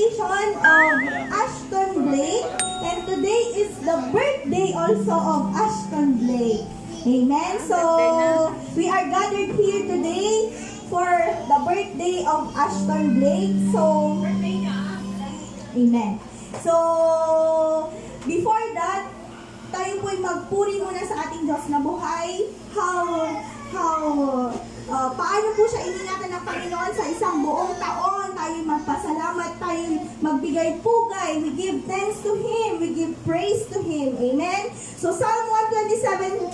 dedication of Ashton Blake. And today is the birthday also of Ashton Blake. Amen. So, we are gathered here today for the birthday of Ashton Blake. So, amen. So, before that, tayo po'y magpuri muna sa ating Diyos na buhay. Paano po siya iningatan ng Panginoon sa isang buong taon. Tayo magpasalamat, tayo magbigay pugay. We give thanks to Him. We give praise to Him. Amen? So Psalm 127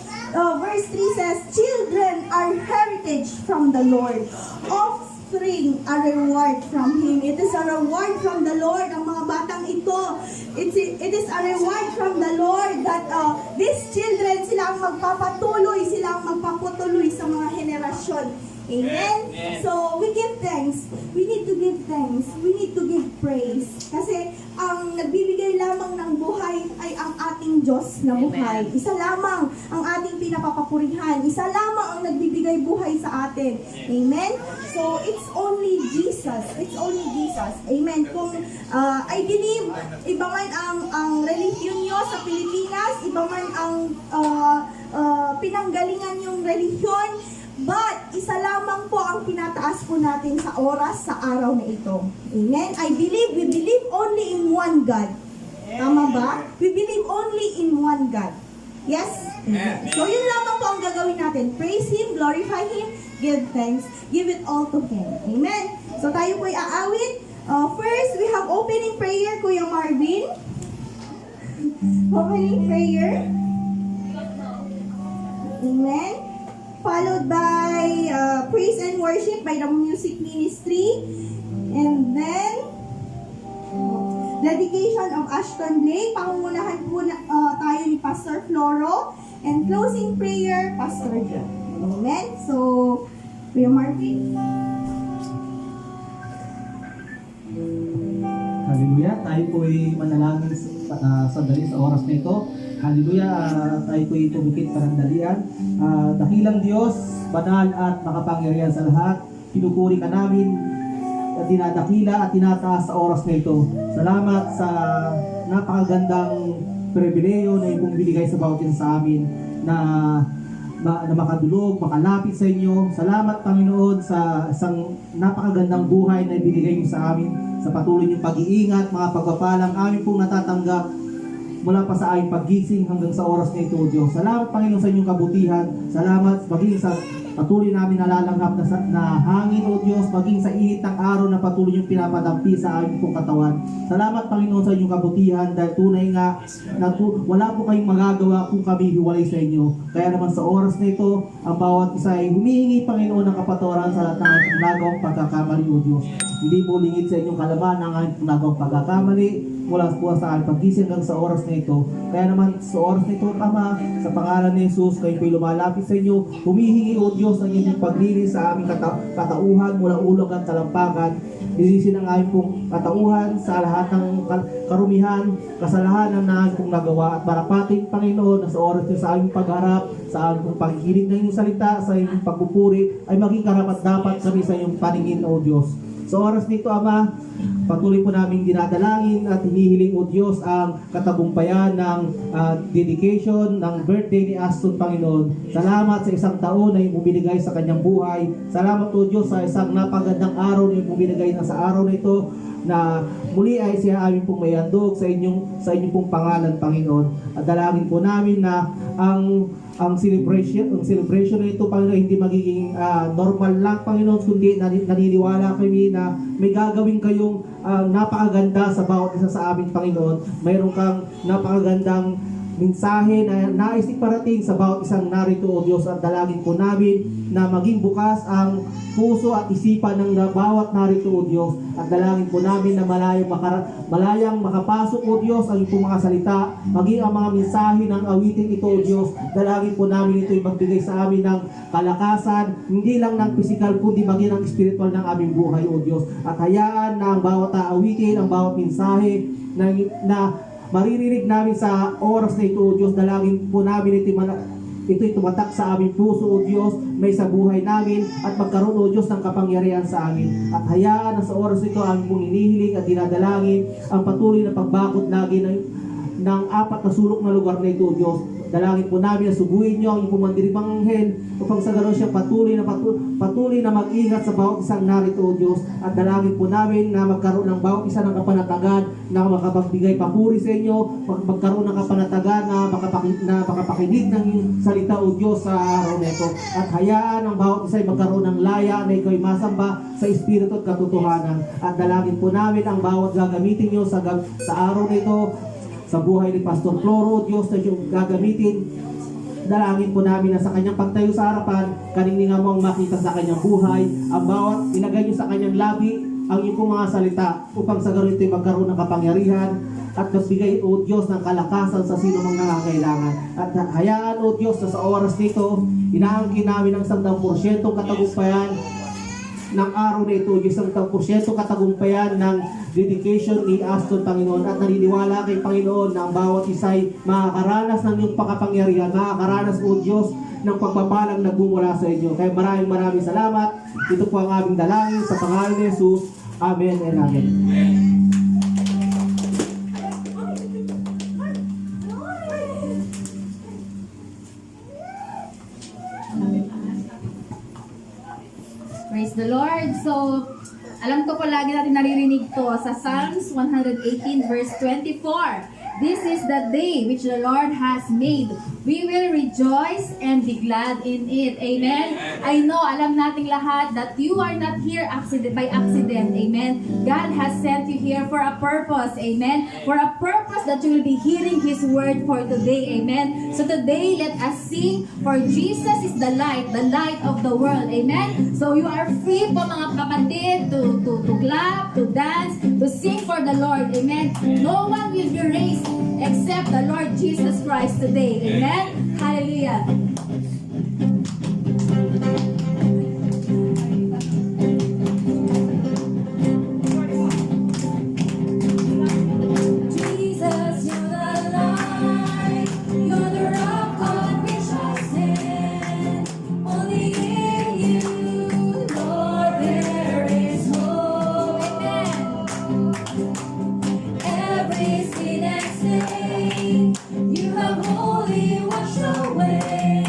verse 3 says, "Children are heritage from the Lord. Offspring a reward from Him." It is a reward from the Lord. Ang mga batang ito, it is a reward from the Lord that these children, sila ang magpapatuloy, sila ang magpaputuloy sa mga henerasyon. Amen? So, we give thanks. We need to give thanks. We need to give praise. Kasi ang nagbibigay lamang ng buhay ay ang ating Diyos na buhay. Isa lamang ang ating pinapapapurihan. Isa lamang ang nagbibigay buhay sa atin. Amen? So, it's only Jesus. It's only Jesus. Amen? Kung I believe, iba man ang relihiyon nyo sa Pilipinas, iba man ang pinanggalingan yung relihiyon, but isa lamang po ang pinataas po natin sa oras, sa araw na ito. Amen? We believe only in one God. Tama ba? We believe only in one God. Yes? Amen. So yun lamang po ang gagawin natin. Praise Him, glorify Him, give thanks, give it all to Him. Amen? So tayo po'y aawit. First, we have opening prayer, Kuya Marvin. Opening prayer. Amen. Followed by praise and worship by the music ministry. And then, dedication of Ashton Blake. Pangungunahan po tayo ni Pastor Floro. And closing prayer, Pastor John. Amen. So, Kuya Marvin. Hallelujah. Tayo po'y manalangin sandali sa oras na ito. Hallelujah. Tayo po'y tumikit panandalian. Dakilang Diyos, banal at makapangyarihan sa lahat, pinupuri ka namin, dinadakila at tinataas sa oras na ito. Salamat sa napakagandang pribileyo na iyong binigay sa bawat isa sa amin na makadulog, makalapit sa inyo. Salamat, Panginoon, sa isang napakagandang buhay na ibinigay niyo sa amin, sa patuloy niyong pag-iingat, mga pagpapalang amin pong natatanggap mula pa sa aming paggising hanggang sa oras na ito, Diyos. Salamat, Panginoon, sa inyong kabutihan. Salamat maging sa patuloy namin nalalanghap na hangin, O Diyos, maging sa init ng araw na patuloy yung pinapadampi sa aming pong katawan. Salamat, Panginoon, sa inyong kabutihan dahil tunay nga na wala po kayong magagawa kung kami hiwalay sa inyo. Kaya naman sa oras na ito, ang bawat isa ay humihingi, Panginoon, ng kapatawaran sa lahat ng aming nagawang pagkakamali, O Diyos. Hindi po lingid sa inyong kalaban ang aming nagawang pagkakamali mula po sa aming paggising hanggang sa oras na ito. Kaya naman sa oras na ito, Ama, sa pangalan ni Jesus, kayo po'y lumalapit sa inyo, humihingi, O Diyos, ng inyong paglinis sa aming katauhan mula ulog at talampakan. Linisin ang aming pong katauhan sa lahat ng karumihan, kasalanan na aming pong nagawa, at marapating, Panginoon, na sa oras nyo sa aming pagharap, sa aming pong pakikinig ng inyong salita, sa inyong pagpupuri, ay maging karapat dapat kami sa inyong paningin, O Diyos. Sa oras nito, Ama, patuloy po namin dinadalangin at hinihiling, O Diyos, ang katagumpayan ng dedication ng birthday ni Ashton, Panginoon. Salamat sa isang taon na iyong bumibigay sa kanyang buhay. Salamat, O Diyos, sa isang napagandang araw na iyong bumibigay na sa araw na ito, na muli ay siya aming pong mayandog sa inyong pong pangalan, Panginoon. At dalangin po namin na ang celebration na ito, Panginoon, hindi magiging normal lang, Panginoon, kundi naniniwala kami na may gagawin kayong napakaganda sa bawat isa sa amin, Panginoon. Mayroon kang napakagandang mensahe na nais iparating sa bawat isang narito, O Diyos. At dalangin po namin na maging bukas ang puso at isipan ng bawat narito, O Diyos. At dalangin po namin na malayang makapasok, O Diyos, ang iyong mga salita, maging ang mga mensahe ng awiting ito, O Diyos. Dalangin po namin ito'y magbigay sa amin ng kalakasan, hindi lang ng pisikal, kundi maging ng spiritual ng aming buhay, O Diyos. At hayaan na ang bawat awitin, ang bawat mensahe na maririnig namin sa oras na ito, O Diyos. Dalangin po namin ito ito'y tumatak sa aming puso, O Diyos, may sa buhay namin, at magkaroon, O Diyos, ng kapangyarihan sa amin. At hayaan na sa oras ito aming pong inihiling at dinadalangin ang patuloy na pagbakot lagi ng apat na sulok na lugar na ito, O Diyos. Dalangin po namin na suguin niyo ang iyong pumandiribang anghel upang sa ganoon siya patuloy na mag-ingat sa bawat isang narito, O Diyos. At dalangin po namin na magkaroon ng bawat isa ng kapanatagan na makapagbigay papuri sa inyo, magkaroon ng kapanatagan na makapakinig ng iyong salita, O Diyos, sa araw na ito. At hayaan ang bawat isa ay magkaroon ng laya na ikaw ay masamba sa espiritu at katotohanan. At dalangin po namin ang bawat gagamitin niyo sa araw na ito, sa buhay ni Pastor Floro, Diyos, na siyang gagamitin. Dalangin po namin na sa kanyang pagtayo sa harapan, kaniningan mo ang makita sa kanyang buhay, ang bawat ilagay niyo sa kanyang labi, ang iyong pong mga salita, upang sa ganoon ito'y magkaroon ng kapangyarihan, at magbigay, O Diyos, ng kalakasan sa sino mang nangangailangan. At hayaan, O Diyos, na sa oras nito, inaangkin namin ang 100% katagumpayan ng araw na ito, isang 100% katagumpayan ng dedication ni Aston, Panginoon, at naniniwala kay Panginoon na ang bawat isa'y makakaranas ng iyong pakapangyarihan, makakaranas, O Diyos, ng pagpapalang nagmumula sa inyo. Kaya maraming salamat. Ito po ang aming dalangin sa pangalan ni Jesus. Amen and amen. Praise the Lord. So, alam ko po lagi natin naririnig to sa Psalms 118 verse 24. This is the day which the Lord has made. We will rejoice and be glad in it. Amen? I know, alam nating lahat that you are not here by accident. Amen? God has sent you here for a purpose. Amen? For a purpose that you will be hearing His word for today. Amen? So today, let us sing, for Jesus is the light of the world. Amen? So you are free po mga kapatid to clap, to dance, to sing for the Lord. Amen? No one will be raised except the Lord Jesus Christ today. Amen? Hallelujah. Jesus, you're the light, you're the rock on which I stand. Only in you, Lord, there is hope. Amen. Every sin and stain, you have wholly washed away.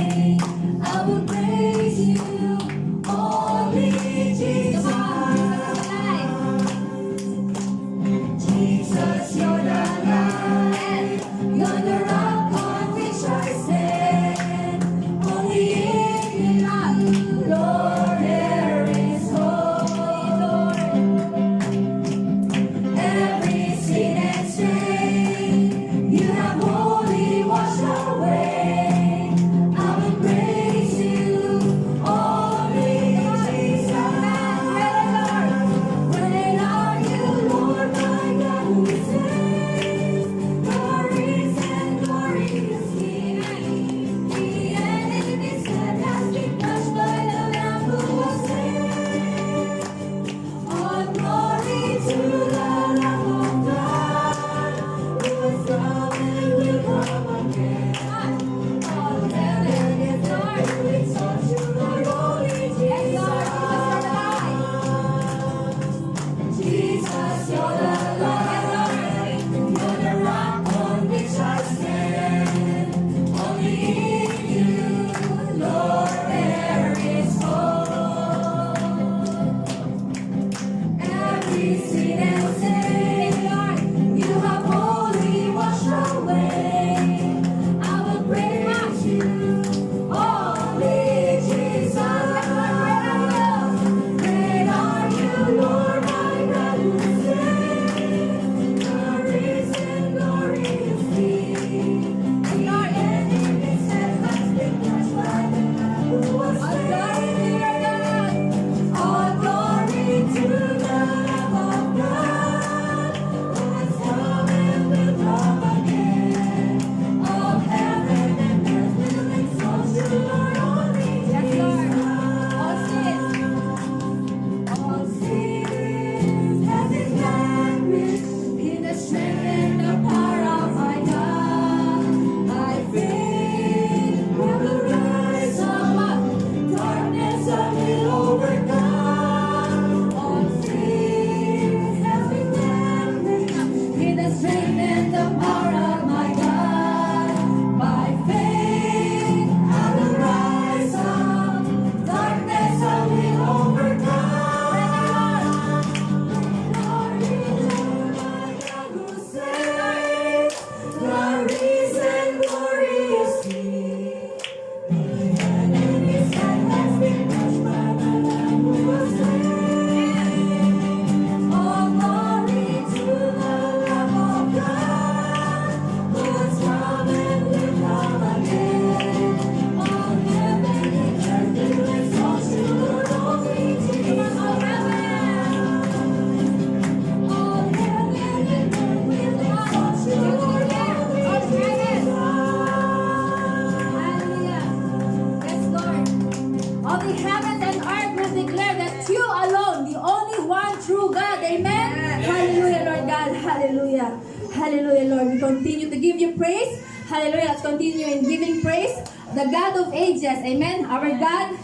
Hallelujah. Hallelujah, Lord. We continue to give you praise. Hallelujah. Let's continue in giving praise. The God of ages. Amen. Our God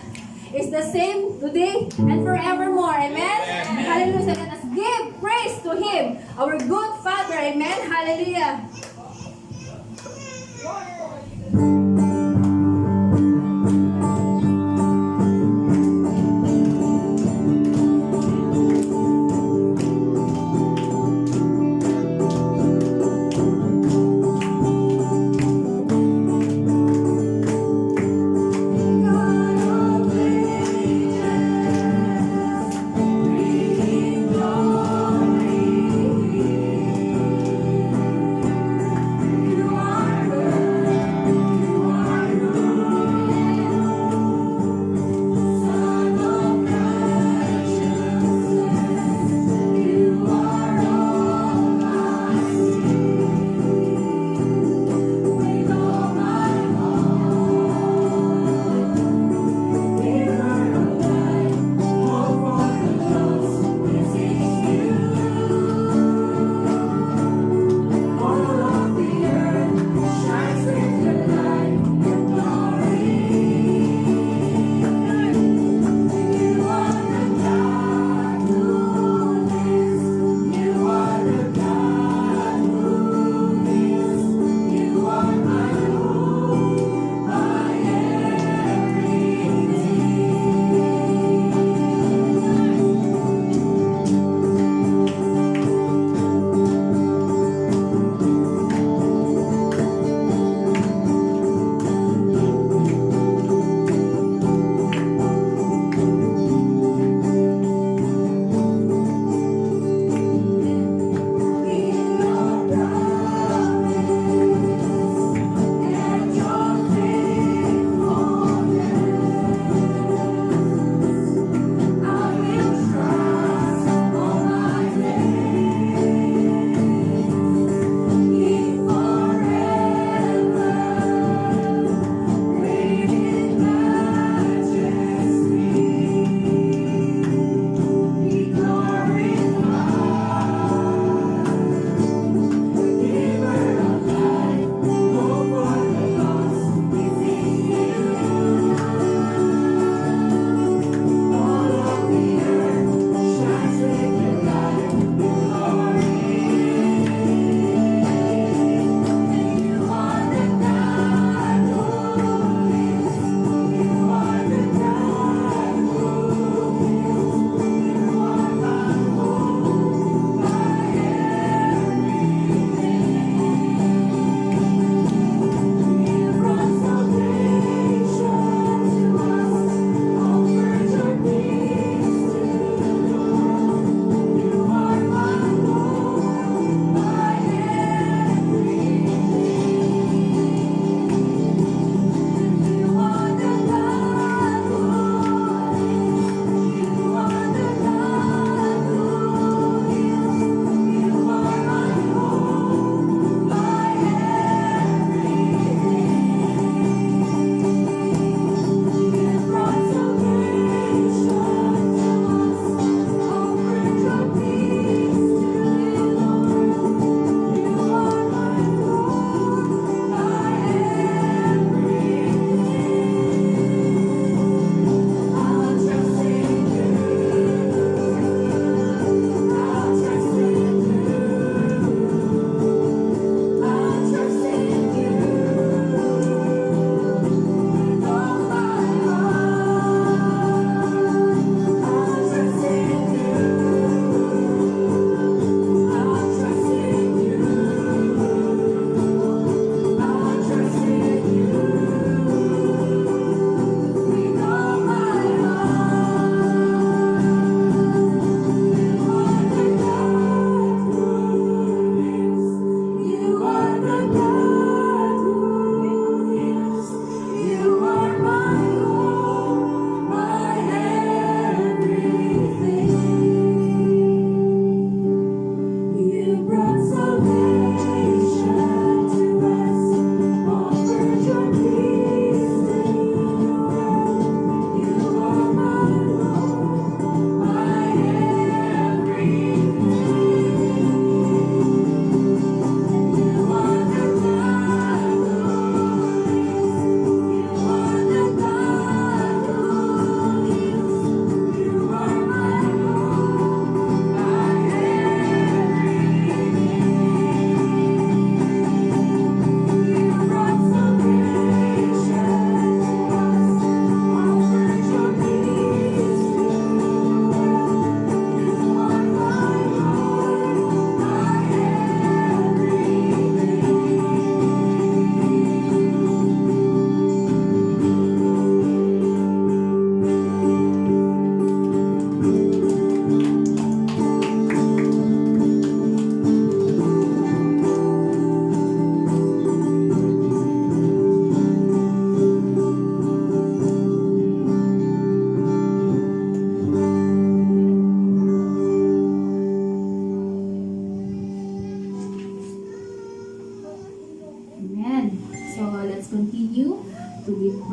is the same today and forevermore. Amen. Hallelujah. So let us give praise to Him, our good Father. Amen. Hallelujah.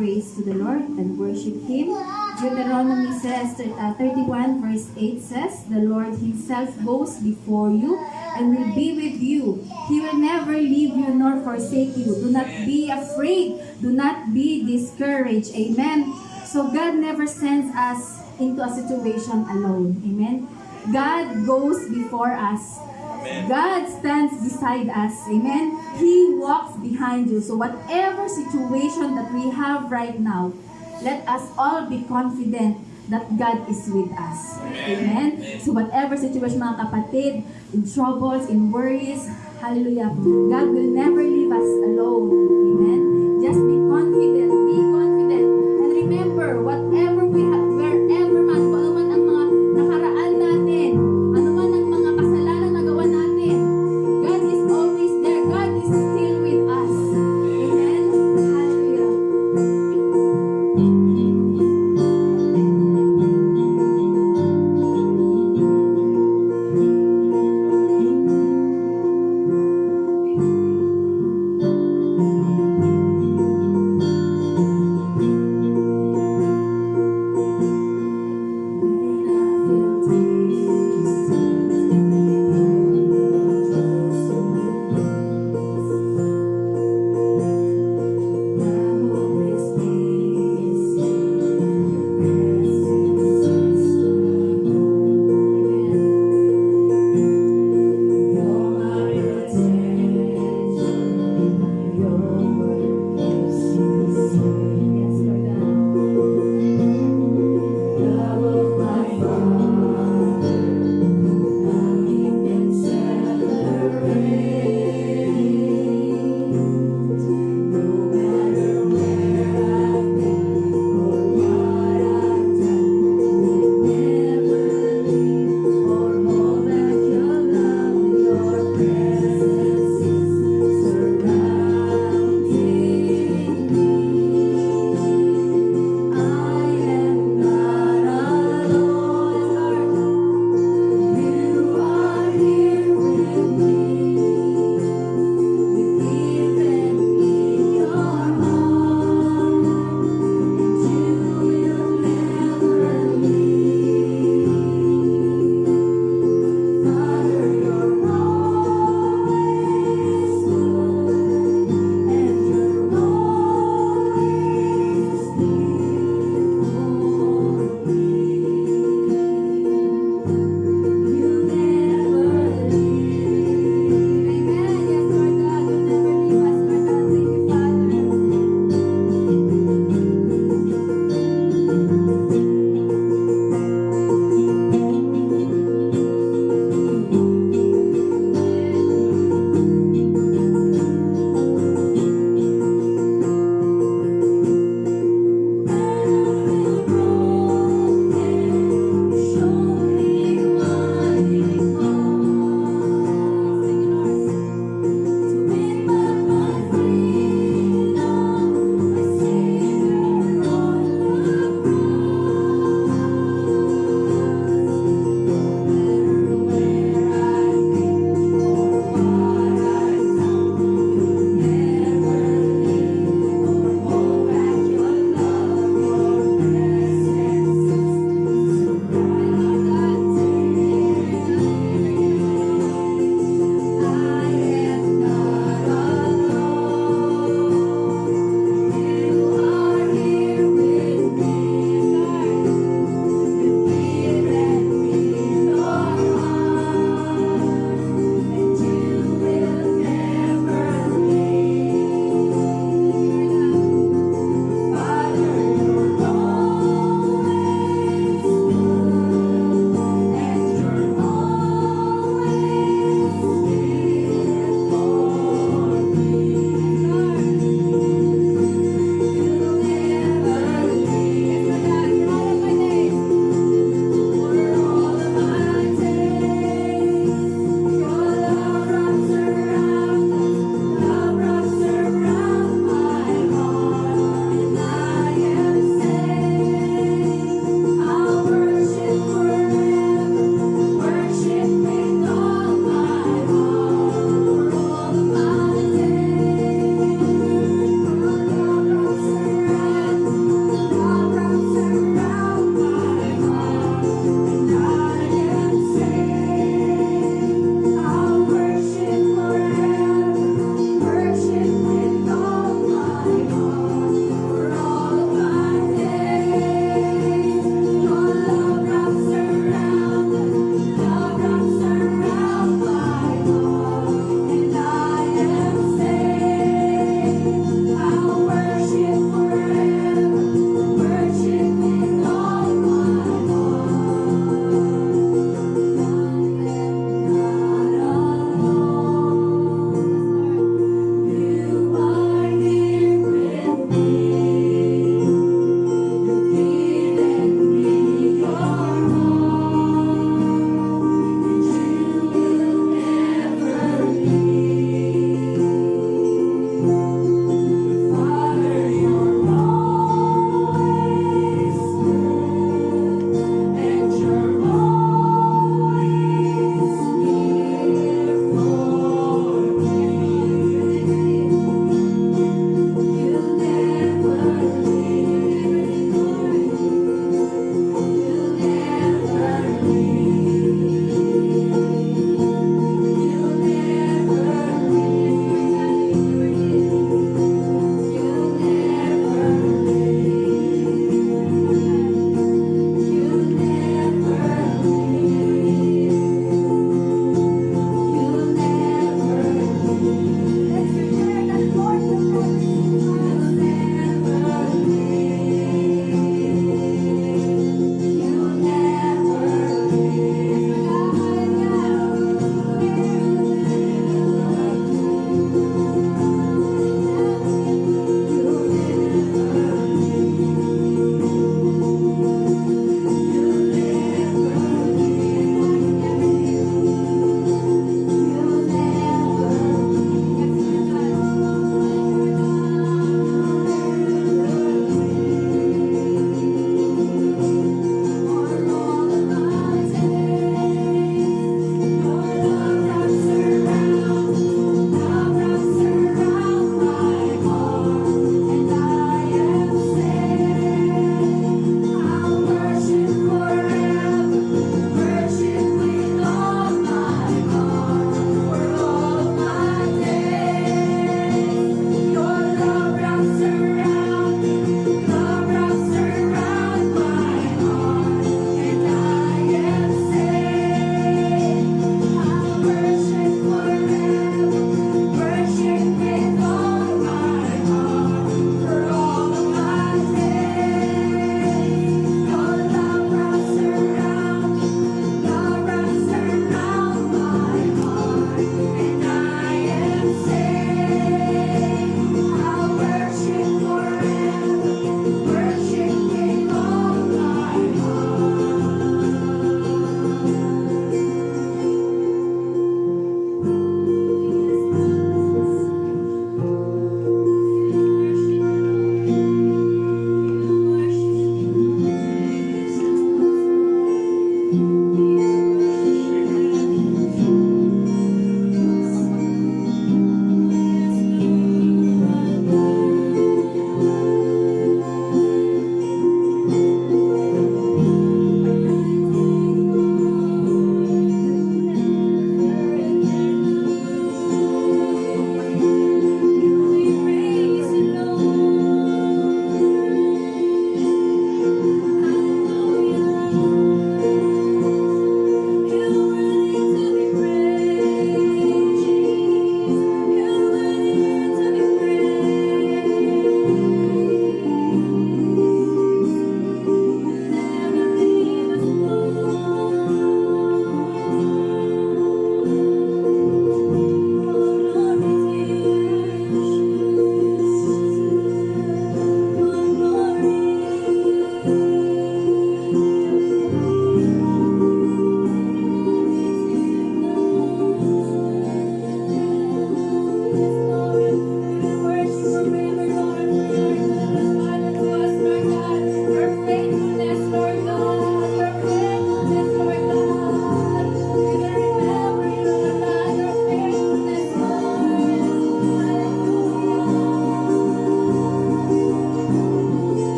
praise to the Lord and worship Him. Deuteronomy says, 31 verse 8 says, the Lord Himself goes before you and will be with you. He will never leave you nor forsake you. Do not be afraid. Do not be discouraged. Amen. So God never sends us into a situation alone. Amen. God goes before us. God stands beside us. Amen. He walks behind you. So whatever situation that we have right now, let us all be confident that God is with us. Amen. So whatever situation, mga kapatid, in troubles, in worries, hallelujah, God will never leave us alone. Amen. Just be confident. Be confident. And remember, whatever we have, wherever man, kung ano man ang mga nakaraan natin, ano man ang mga kasalanan na gawa natin, God is always there. God is still with us. Amen. Hallelujah.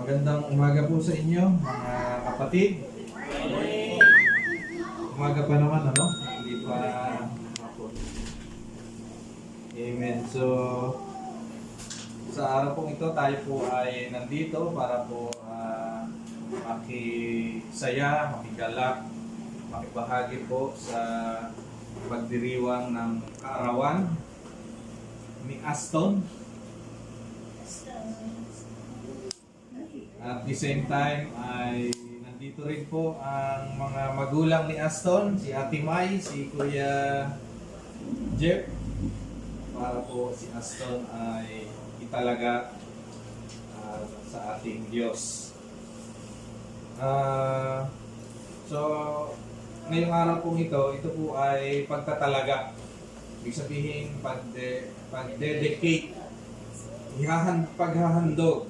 Magandang umaga po sa inyo, mga kapatid. Umaga pa naman, ano? Hindi pa hapon. Amen. So, sa araw pong ito, tayo po ay nandito para po makisaya, makigalak, makibahagi po sa pagdiriwang ng kaarawan ni Aston. At the same time ay nandito rin po ang mga magulang ni Aston, si Ate Mai, si Kuya Jeff, para po si Aston ay italaga sa ating Diyos. So, ngayong araw pong ito po ay pagtatalaga. Ibig sabihin, pag-dedicate, paghahandog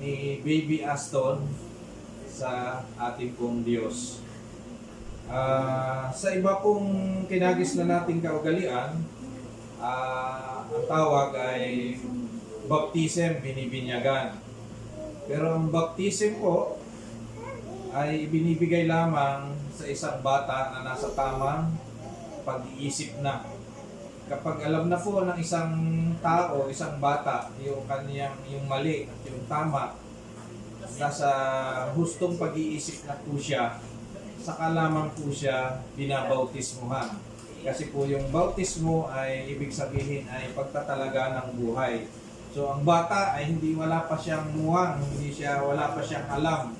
ni Baby Aston sa ating pong Diyos. Sa iba pong kinagis na nating kaugalian, ang tawag ay baptism, binibinyagan. Pero ang baptism po ay binibigay lamang sa isang bata na nasa tamang pag-iisip na. Kapag alam na po ng isang tao, isang bata, yung mali at yung tama, nasa hustong pag-iisip na po siya, saka lamang po siya binabautismuhan. Kasi po yung bautismo ay ibig sabihin ay pagtatalaga ng buhay. So ang bata ay wala pa siyang muwang, wala pa siyang alam.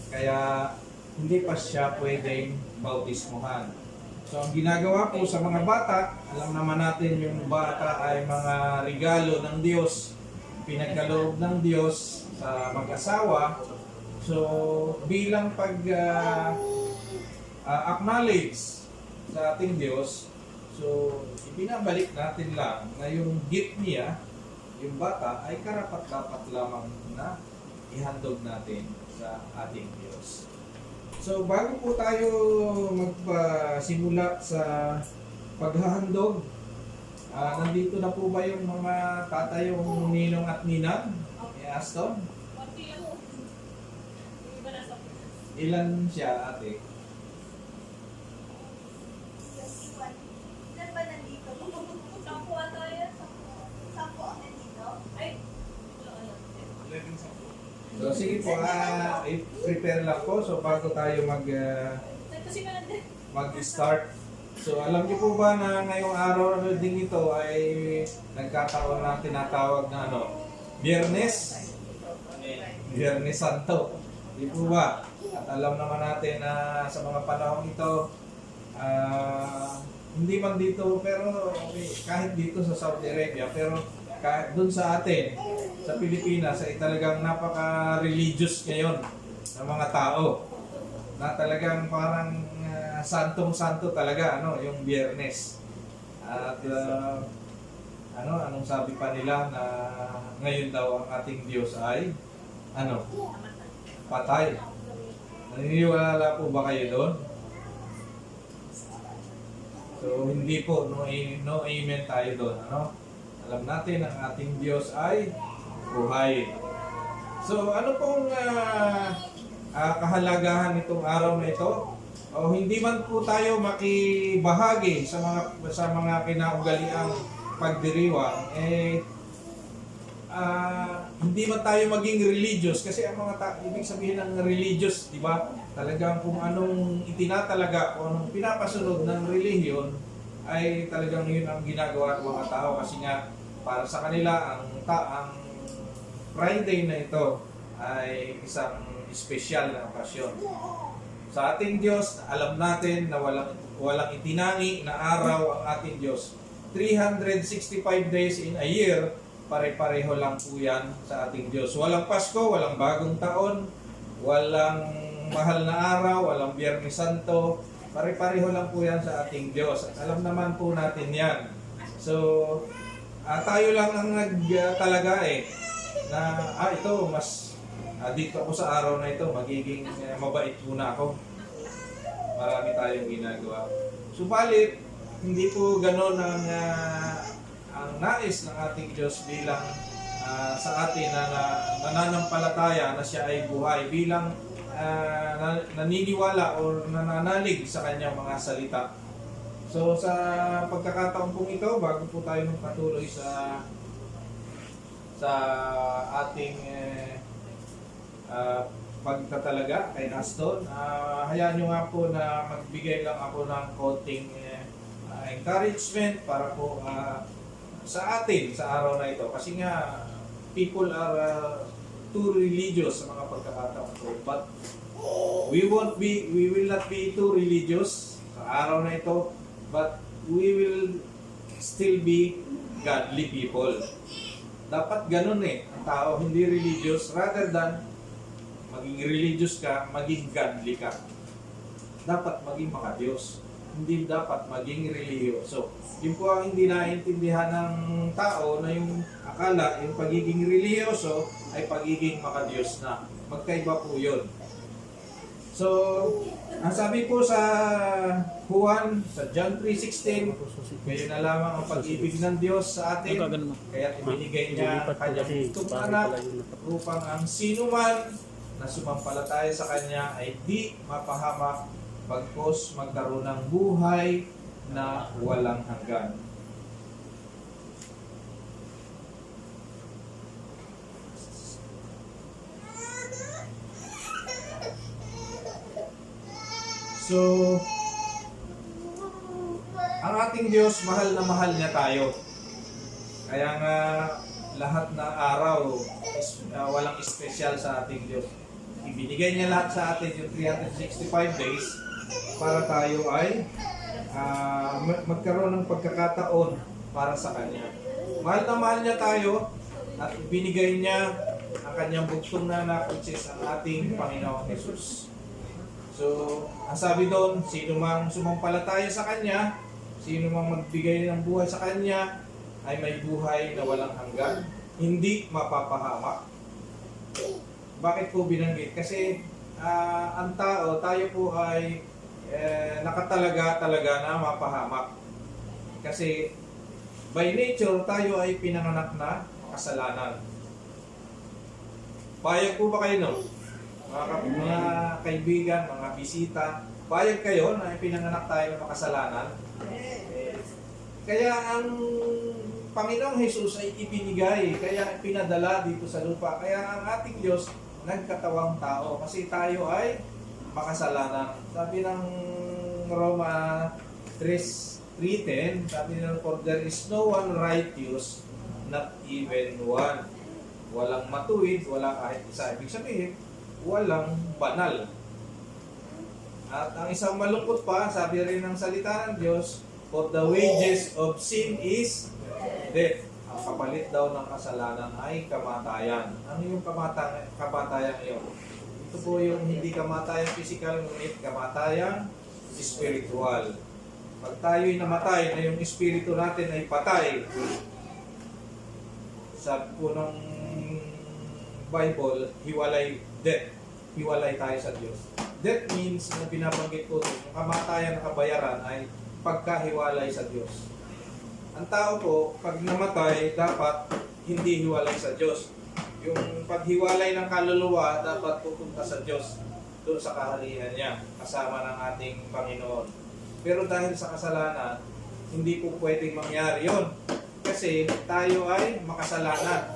Kaya hindi pa siya pwedeng bautismuhan. So ang ginagawa po sa mga bata, alam naman natin yung bata ay mga regalo ng Diyos, pinagkaloob ng Diyos sa mag-asawa. So bilang acknowledge sa ating Diyos, so ibinabalik natin lang na yung gift niya, yung bata, ay karapat-dapat lamang na ihandog natin sa ating Diyos. So bago po tayo magpasimula sa paghahandog, nandito na po ba yung mga tatayong ninong at ninang ni Aston? Ilan siya, ate? Ilan ba nandito? Sampu ata yan. Sampu ang nandito? Ay, So sige po, i-prepare lang po. So bago tayo mag-start. So alam niyo po ba na ngayong araw din ito ay nagkataon na tinatawag na Biyernes? Biyernes Santo. Di po ba? At alam naman natin na sa mga panahon ito, hindi man dito, pero kahit dito sa Saudi Arabia, pero kahit dun sa atin, sa Pilipinas, ay talagang napaka-religious ngayon ng mga tao. Na talagang parang santong-santo talaga, yung Biyernes. At anong sabi pa nila na ngayon daw ang ating Diyos ay patay. Naniniwala po ba kayo doon? So hindi po, no amen tayo doon, Alam natin ang ating Diyos ay buhay. So ano pong kahalagahan nitong araw na ito? O hindi man po tayo makibahagi sa mga kinaugaliang pagdiriwang, hindi man tayo maging religious kasi ang mga ibig sabihin ng religious, di ba? Talagang kung anong itinatalaga o anong pinapasunod ng relihiyon ay talagang yun ang ginagawa ng mga tao kasi nga para sa kanila ang Friday na ito ay isang espesyal na okasyon. Sa ating Diyos, alam natin na walang itinangi na araw ang ating Diyos. 365 days in a year, pare-pareho lang po yan sa ating Diyos. Walang Pasko, walang bagong taon, walang mahal na araw, walang Biyernes Santo, pare-pareho lang po yan sa ating Diyos. At alam naman po natin yan. So, tayo lang ang nagtalaga na ito mas dito ako sa araw na ito magiging mabait muna ako. Marami tayong ginagawa. Subalit hindi po ganoon ang nais ng ating Diyos bilang sa atin na nananampalataya na siya ay buhay bilang naniniwala o nananalig sa kanyang mga salita. So sa pagkakataon pong ito, bago po tayo magpatuloy sa ating pagtatalaga kay Aston, hayaan nyo nga po na magbigay lang ako ng konting encouragement para po sa atin sa araw na ito. Kasi nga, people are too religious sa mga pagkakataon ko. But we will not be too religious sa araw na ito, but we will still be godly people. Dapat ganun ang tao, hindi religious, rather than maging religious ka, maging godly ka. Dapat maging maka-Diyos, hindi dapat maging relihiyoso. Yun po ang hindi naiintindihan ng tao na yung akala, yung pagiging relihiyoso ay pagiging maka-Diyos na. Magkaiba po yun. So, ang sabi po sa Juan, sa John 3:16, kayo na lamang ang pag-ibig ng Diyos sa atin, kaya ibinigay niya ang kanyang itong anak upang ang sino man na sumampalataya sa kanya ay di mapahamak, bagkus magkaroon ng buhay na walang hanggan. So, ang ating Diyos, mahal na mahal niya tayo. Kaya nga, lahat na araw, walang espesyal sa ating Diyos. Ibinigay niya lahat sa atin yung 365 days para tayo ay magkaroon ng pagkakataon para sa Kanya. Mahal na mahal niya tayo at binigay niya ang Kanyang bugtong na anak, which is ang ating Panginoong Jesus. So, ang sabi doon, sino mang sumampalataya sa Kanya, sino mang magbigay ng buhay sa Kanya, ay may buhay na walang hanggan, hindi mapapahamak. Bakit po binanggit? Kasi ang tao, tayo po ay nakatalaga na mapahamak. Kasi by nature, tayo ay pinanganak na kasalanan. Payag po ba kayo, no? Mga kaibigan, mga bisita, payag kayo na pinanganak tayo ng makasalanan? Kaya ang Panginoong Jesus ay ibinigay, kaya pinadala dito sa lupa. Kaya ang ating Diyos nagkatawang tao kasi tayo ay makasalanan. Sabi ng Roma 3:10, sabi ng for there is no one righteous, not even one. Walang matuwid, wala kahit isa. Ibig sabihin, walang banal. At ang isang malungkot pa, sabi rin ng salita ng Diyos, for the wages of sin is death. Ang kapalit daw ng kasalanan ay kamatayan. Ano yung kamatayan yun? Ito po yung hindi kamatayan physical, ngunit kamatayan spiritual. Pag tayo'y namatay na yung espiritu natin ay patay, sa punong Bible, hiwalay death. Hiwalay tayo sa Diyos. Death means, na binabanggit ko, yung kamatayan na kabayaran ay pagkahiwalay sa Diyos. Ang tao po, pag namatay, dapat hindi hiwalay sa Diyos. Yung paghiwalay ng kaluluwa, dapat pupunta sa Diyos, doon sa kaharian niya, kasama ng ating Panginoon. Pero dahil sa kasalanan, hindi po pwedeng mangyari yon, kasi tayo ay makasalanan.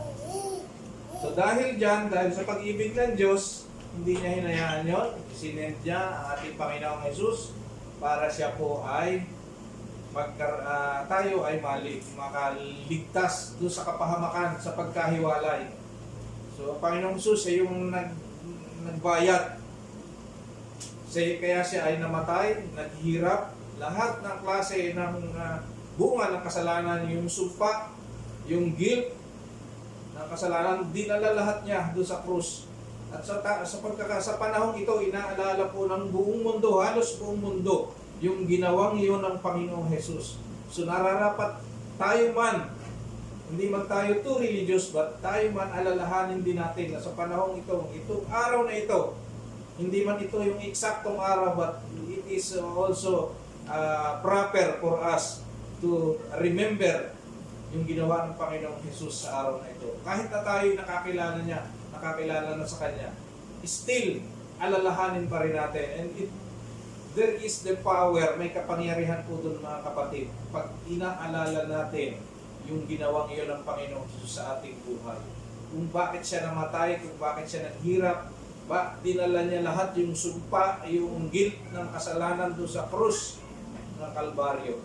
So dahil dyan, dahil sa pag-ibig ng Diyos, hindi niya hinayaan yon, sinend niya ang ating Panginoong Jesus para siya po ay tayo ay makaligtas doon sa kapahamakan, sa pagkahiwalay. So ang Panginoong Jesus ay yung nagbayad. Kaya siya ay namatay, naghirap, lahat ng klase ng bunga ng kasalanan, yung sumpa, yung guilt ng kasalanan, dinala lahat niya doon sa krus. At sa panahong ito, inaalala po ng buong mundo, halos buong mundo, yung ginawang iyon ng Panginoong Jesus. So nararapat tayo man, hindi man tayo too religious, but tayo man alalahanin din natin na sa panahong ito, itong araw na ito, hindi man ito yung eksaktong araw, but it is also proper for us to remember yung ginawa ng Panginoong Jesus sa araw na ito. Kahit na tayo nakakilala niya, nakakilala na sa Kanya, still, alalahanin pa rin natin. And there is the power, may kapangyarihan po doon mga kapatid, pag inaalala natin yung ginawang iyon ng Panginoong Jesus sa ating buhay. Kung bakit siya namatay, kung bakit siya naghirap, dinala niya lahat yung sumpa, yung guilt ng kasalanan doon sa krus ng Kalbaryo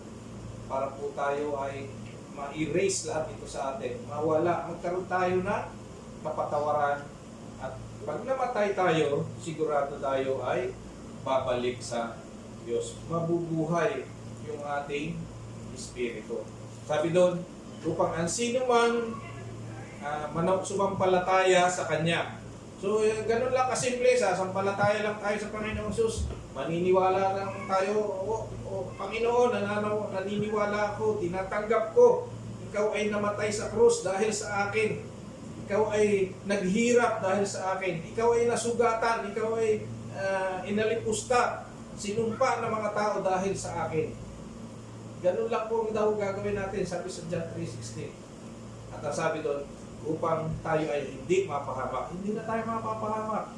para po tayo ay ma-erase lahat ito sa atin, mawala, magkaroon tayo na kapatawaran, at pag namatay tayo, sigurado tayo ay babalik sa Diyos. Mabubuhay yung ating espiritu. Sabi doon, upang ang sino man sumampalataya sa Kanya. So, ganun lang kasimple, sampalataya lang tayo sa Panginoong Jesus. Maniniwala lang tayo, Panginoon, naniniwala ako, tinatanggap ko. Ikaw ay namatay sa krus dahil sa akin. Ikaw ay naghirap dahil sa akin. Ikaw ay nasugatan. Ikaw ay inalipusta. Sinumpa ng mga tao dahil sa akin. Ganun lang po daw gagawin natin, sabi sa John 3:16. At sabi doon, upang tayo ay hindi mapahamak. Hindi na tayo mapapahamak.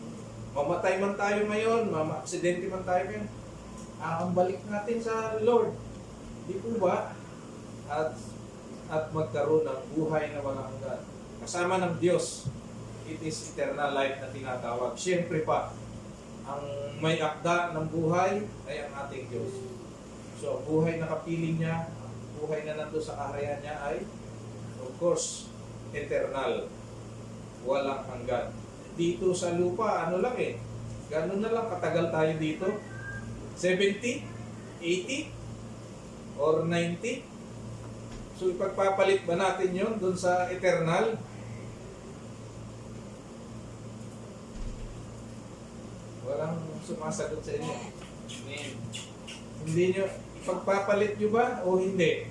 Mamatay man tayo ngayon, ma-aksidente man tayo ngayon, ang balik natin sa Lord. Di po ba? At magkaroon ng buhay na walang hanggan. Kasama ng Diyos, it is eternal life na tinatawag. Siyempre pa, ang may akda ng buhay ay ang ating Diyos. So, buhay na kapiling niya, buhay na nandun sa kaharian niya ay, of course, eternal. Walang hanggan. Dito sa lupa, ano lang eh, gano'n na lang katagal tayo dito? 70? 80? Or 90? So, ipagpapalit ba natin yon dun sa eternal? Walang sumasagot sa inyo. Hindi nyo, ipagpapalit nyo ba o hindi?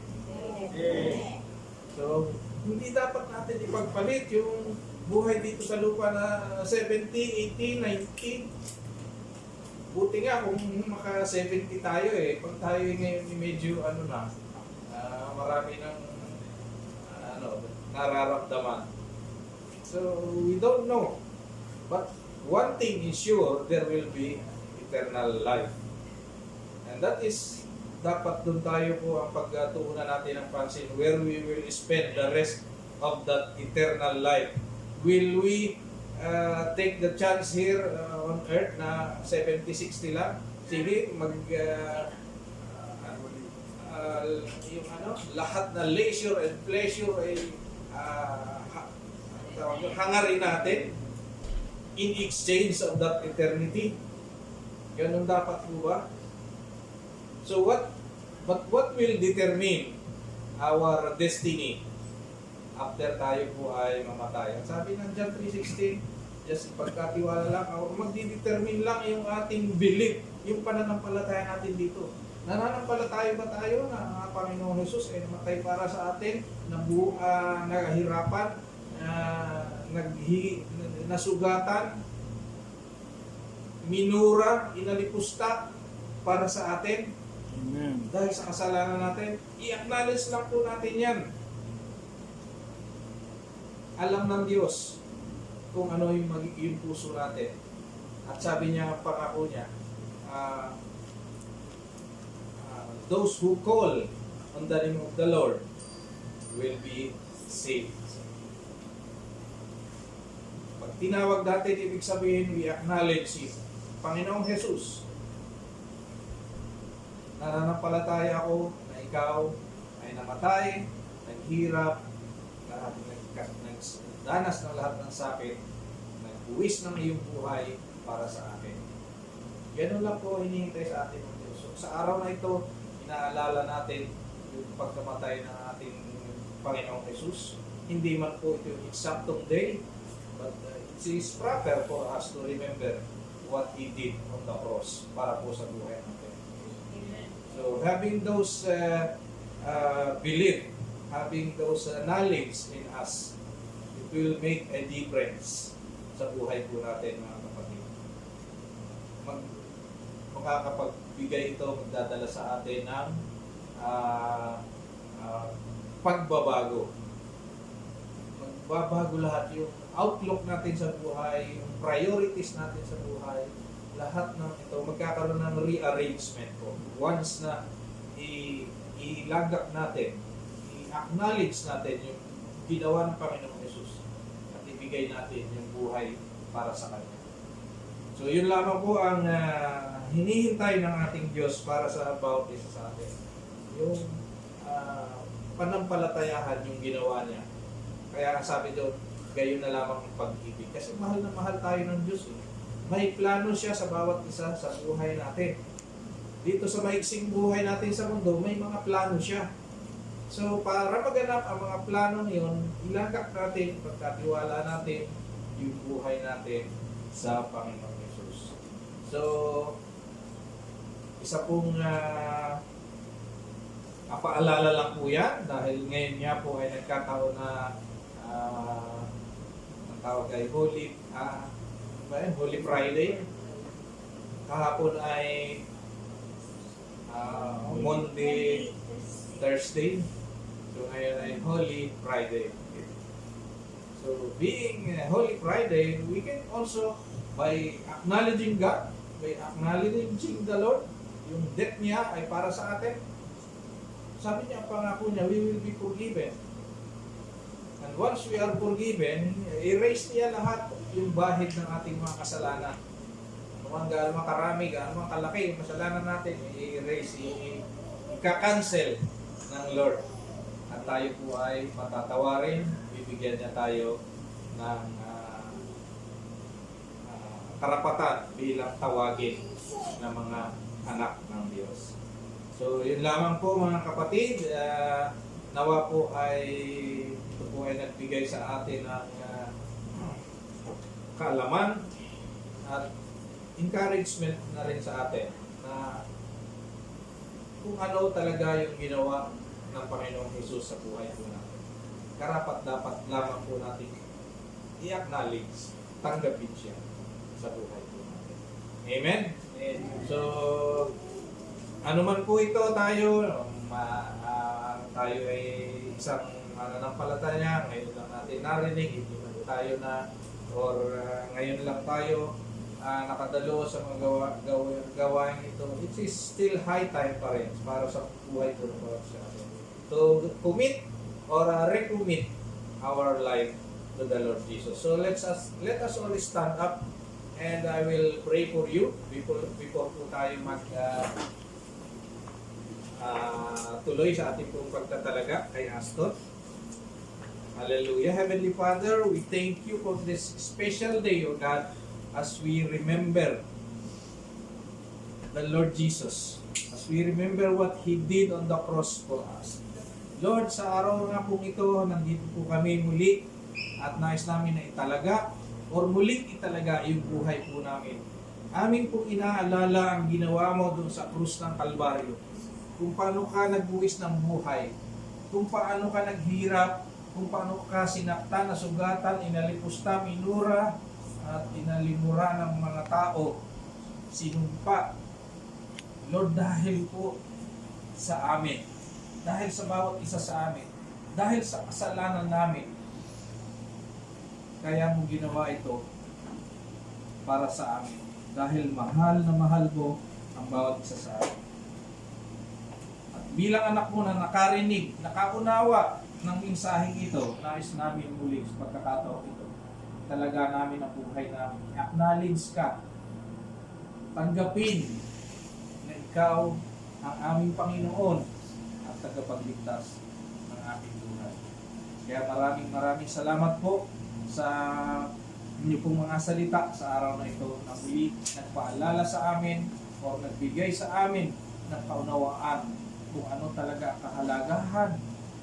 So, hindi dapat natin ipagpalit yung buhay dito sa lupa na 70, 80, 90. Buti nga kung maka 70 tayo eh. Pag tayo ngayon medyo marami ng nararamdaman. So, we don't know. But one thing is sure, there will be eternal life. And that is, dapat doon tayo po ang pagtuunan natin ng pansin, where we will spend the rest of that eternal life. Will we take the chance here on earth na 70, 60 lang? Sige, lahat na leisure and pleasure ay hangarin natin in exchange of that eternity. Ganun dapat po ba? So what will determine our destiny after tayo po ay mamatay? Ang sabi ng John 3:16, just pagkatiwala lang, magdidetermine lang yung ating belief, yung pananampalataya natin dito. Nananampalataya ba tayo na ang Panginoong Jesus ay namatay para sa atin, nahihirapan, nasugatan, minura, inalipusta para sa atin? Amen. Dahil sa kasalanan natin, i-acknowledge lang po natin yan. Alam ng Diyos kung ano yung magiging puso natin. At sabi niya, pangako niya, those who call on the name of the Lord will be saved. Pag tinawag natin, ibig sabihin, we acknowledge si Panginoong Jesus. Nananampalataya ako na ikaw ay namatay, naghirap, nagdanas ng lahat ng sakit, nagbuwis ng iyong buhay para sa akin. Ganun lang po hinihintay sa atin ng Diyos. So, sa araw na ito, inaalala natin yung pagkamatay ng ating Panginoong Jesus. Hindi man po ito yung eksaktong day, but it is proper for us to remember what He did on the cross para po sa buhay natin. So, having those belief, having those knowledge in us, it will make a difference sa buhay po natin, mga kapatid. Makakapagbigay ito, magdadala sa atin ng pagbabago. Magbabago lahat yung outlook natin sa buhay, yung priorities natin sa buhay, lahat ng ito magkakaroon ng rearrangement po. Once na ilagak natin, i-acknowledge natin yung ginawa ng Panginoong Hesus at ibigay natin yung buhay para sa Kanya. So yun lamang po ang hinihintay ng ating Diyos para sa bawat isa sa atin. Yung panampalatayahan yung ginawa niya. Kaya sabi doon, gayon na lamang ang pag-ibig. Kasi mahal na mahal tayo ng Diyos. May plano siya sa bawat isa sa buhay natin. Dito sa maiksing buhay natin sa mundo, may mga plano siya. So, para maganap ang mga plano yun, ilagak natin, pagkatiwala natin yung buhay natin sa Panginoong Hesus. So, isa pong paalala lang po yan dahil ngayon nga po ay nagkataon na ang tawag ay Holy Friday. Kahapon ay Monday, Thursday. So ngayon ay Holy Friday. So being Holy Friday, we can also, by acknowledging God, by acknowledging the Lord, yung death niya ay para sa atin. Sabi niya, ang pangako niya, we will be forgiven. And once we are forgiven, erase niya lahat yung bahid ng ating mga kasalanan. Kung gaano makarami, gaano makalaki yung kasalanan natin, i-erase, i-cancel ng Lord. At tayo po ay matatawarin, bibigyan niya tayo ng karapatan bilang tawagin ng mga anak ng Diyos. So, yun lamang po mga kapatid. Nawa po ay ito po ay nagbigay sa atin ng kaalaman at encouragement na rin sa atin na kung ano talaga yung ginawa ng Panginoong Hesus sa buhay po natin. Karapat dapat lamang po natin i-acknowledge, tanggapin siya sa buhay po natin. Amen? So, ano man po ito tayo, tayo ay isang mananampalataya, ngayon lang natin narinig, hindi man tayo na, or ngayon lang tayo nakadalo sa mga gawain ito. It is still high time pa rin para sa buhay ko ng bawat isa. To commit or recommit our life to the Lord Jesus. So let us all stand up and I will pray for you before po tayo tuloy sa ating pong pagtatalaga kay Aston. Hallelujah. Heavenly Father, we thank you for this special day, O God, as we remember the Lord Jesus, as we remember what He did on the cross for us. Lord, sa araw nga pong ito, nandito po kami muli at nais namin na italaga or muling italaga yung buhay po namin. Amin pong inaalala ang ginawa mo doon sa krus ng Kalbaryo. Kung paano ka nagbuwis ng buhay, kung paano ka naghirap, kung paano ka sinaktan, nasugatan, inalipusta, minura, at inalimura ng mga tao, sinumpa. Lord, dahil po sa amin, dahil sa bawat isa sa amin, dahil sa kasalanan namin, kaya mo ginawa ito para sa amin. Dahil mahal na mahal mo ang bawat isa sa amin. Bilang anak mo na nakarinig, nakaunawa ng mensaheng ito, nais namin muli sa pagkakataon ito. Talaga namin ang buhay namin. Acknowledge ka. Tanggapin na ikaw ang aming Panginoon at tagapagligtas ng aming buhay. Kaya maraming salamat po sa inyo pong mga salita sa araw na ito na muli nagpaalala sa amin o nagbigay sa amin ng kaunawaan kung ano talaga ang kahalagahan